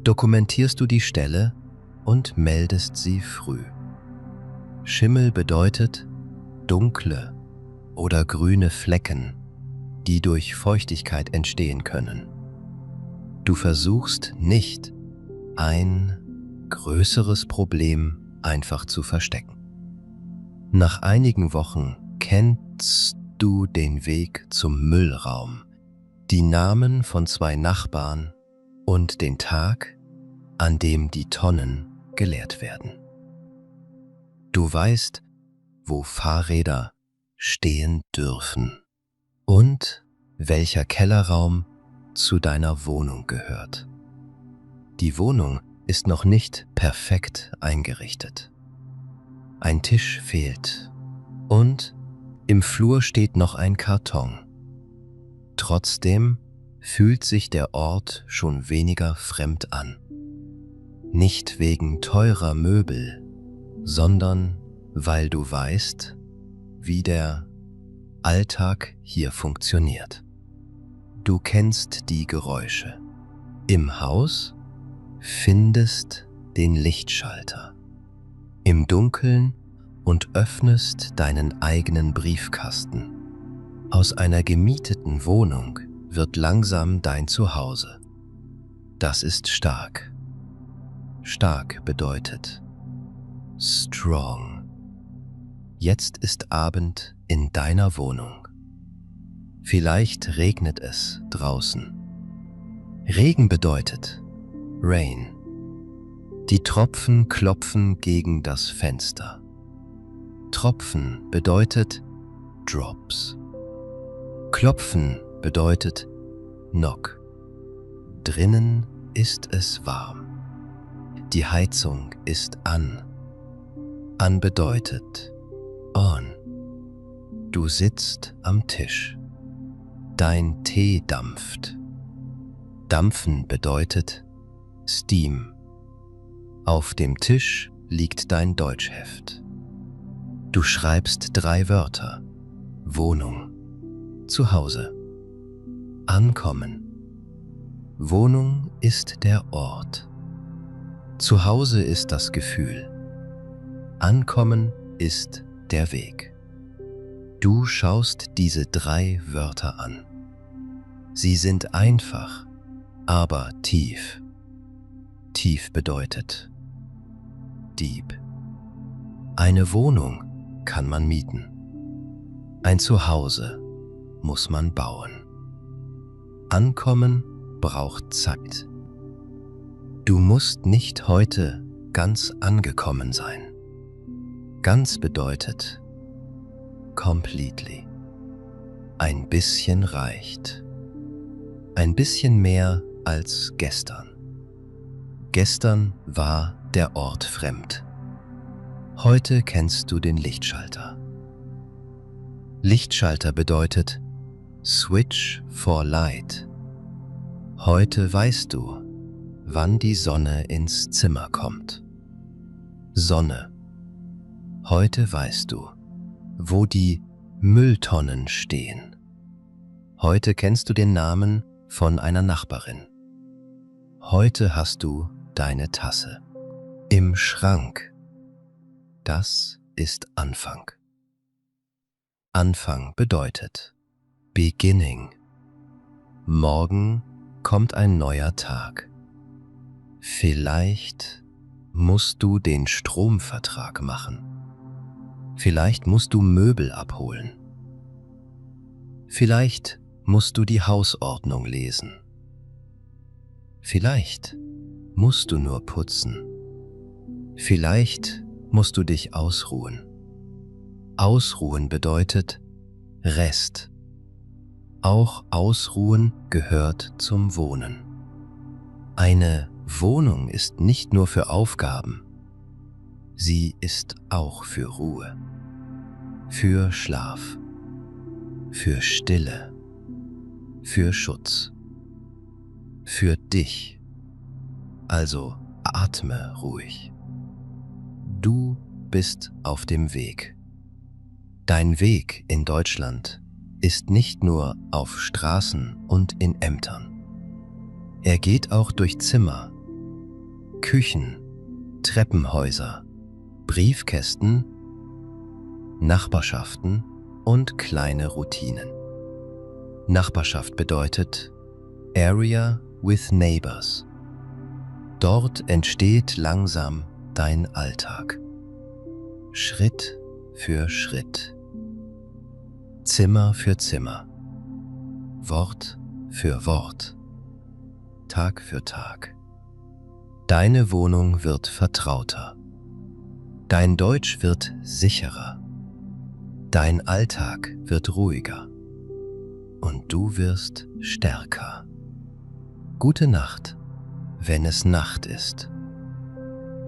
Speaker 1: dokumentierst du die Stelle und meldest sie früh. Schimmel bedeutet dunkle oder grüne Flecken, die durch Feuchtigkeit entstehen können. Du versuchst nicht, ein größeres Problem einfach zu verstecken. Nach einigen Wochen kennst du den Weg zum Müllraum, die Namen von 2 Nachbarn und den Tag, an dem die Tonnen geleert werden. Du weißt, wo Fahrräder stehen dürfen und welcher Kellerraum zu deiner Wohnung gehört. Die Wohnung ist noch nicht perfekt eingerichtet. Ein Tisch fehlt und im Flur steht noch ein Karton. Trotzdem fühlt sich der Ort schon weniger fremd an. Nicht wegen teurer Möbel, sondern weil du weißt, wie der Alltag hier funktioniert. Du kennst die Geräusche. Im Haus findest den Lichtschalter. Im Dunkeln und öffnest deinen eigenen Briefkasten. Aus einer gemieteten Wohnung wird langsam dein Zuhause. Das ist stark. Stark bedeutet strong. Jetzt ist Abend in deiner Wohnung. Vielleicht regnet es draußen. Regen bedeutet rain. Die Tropfen klopfen gegen das Fenster. Tropfen bedeutet Drops. Klopfen bedeutet Knock. Drinnen ist es warm. Die Heizung ist an. An bedeutet on. Du sitzt am Tisch. Dein Tee dampft. Dampfen bedeutet Steam. Auf dem Tisch liegt dein Deutschheft. Du schreibst 3 Wörter. Wohnung. Zuhause. Ankommen. Wohnung ist der Ort. Zuhause ist das Gefühl. Ankommen ist der Weg. Du schaust diese 3 Wörter an. Sie sind einfach, aber tief. Tief bedeutet Deep. Eine Wohnung kann man mieten. Ein Zuhause muss man bauen. Ankommen braucht Zeit. Du musst nicht heute ganz angekommen sein. Ganz bedeutet completely. Ein bisschen reicht. Ein bisschen mehr als gestern. Gestern war der Ort fremd. Heute kennst du den Lichtschalter. Lichtschalter bedeutet Switch for Light. Heute weißt du, wann die Sonne ins Zimmer kommt. Sonne. Heute weißt du, wo die Mülltonnen stehen. Heute kennst du den Namen von einer Nachbarin. Heute hast du deine Tasse. Im Schrank. Das ist Anfang. Anfang bedeutet Beginning. Morgen kommt ein neuer Tag. Vielleicht musst du den Stromvertrag machen. Vielleicht musst du Möbel abholen. Vielleicht musst du die Hausordnung lesen. Vielleicht musst du nur putzen. Vielleicht musst du dich ausruhen. Ausruhen bedeutet Rest. Auch Ausruhen gehört zum Wohnen. Eine Wohnung ist nicht nur für Aufgaben, sie ist auch für Ruhe, für Schlaf, für Stille, für Schutz, für dich. Also atme ruhig. Du bist auf dem Weg. Dein Weg in Deutschland ist nicht nur auf Straßen und in Ämtern. Er geht auch durch Zimmer, Küchen, Treppenhäuser, Briefkästen, Nachbarschaften und kleine Routinen. Nachbarschaft bedeutet Area with Neighbors. Dort entsteht langsam dein Alltag. Schritt für Schritt. Zimmer für Zimmer. Wort für Wort. Tag für Tag. Deine Wohnung wird vertrauter. Dein Deutsch wird sicherer. Dein Alltag wird ruhiger. Und du wirst stärker. Gute Nacht, wenn es Nacht ist.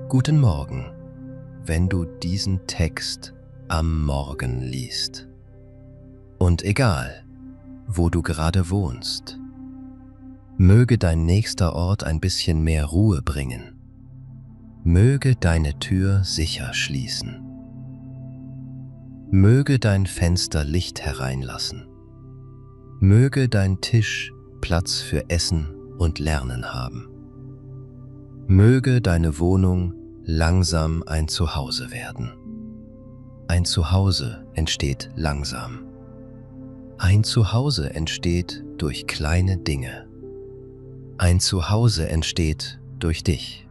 Speaker 1: Guten Morgen, wenn du diesen Text am Morgen liest. Und egal, wo du gerade wohnst, möge dein nächster Ort ein bisschen mehr Ruhe bringen. Möge deine Tür sicher schließen. Möge dein Fenster Licht hereinlassen. Möge dein Tisch Platz für Essen und Lernen haben. Möge deine Wohnung langsam ein Zuhause werden. Ein Zuhause entsteht langsam. Ein Zuhause entsteht durch kleine Dinge. Ein Zuhause entsteht durch dich.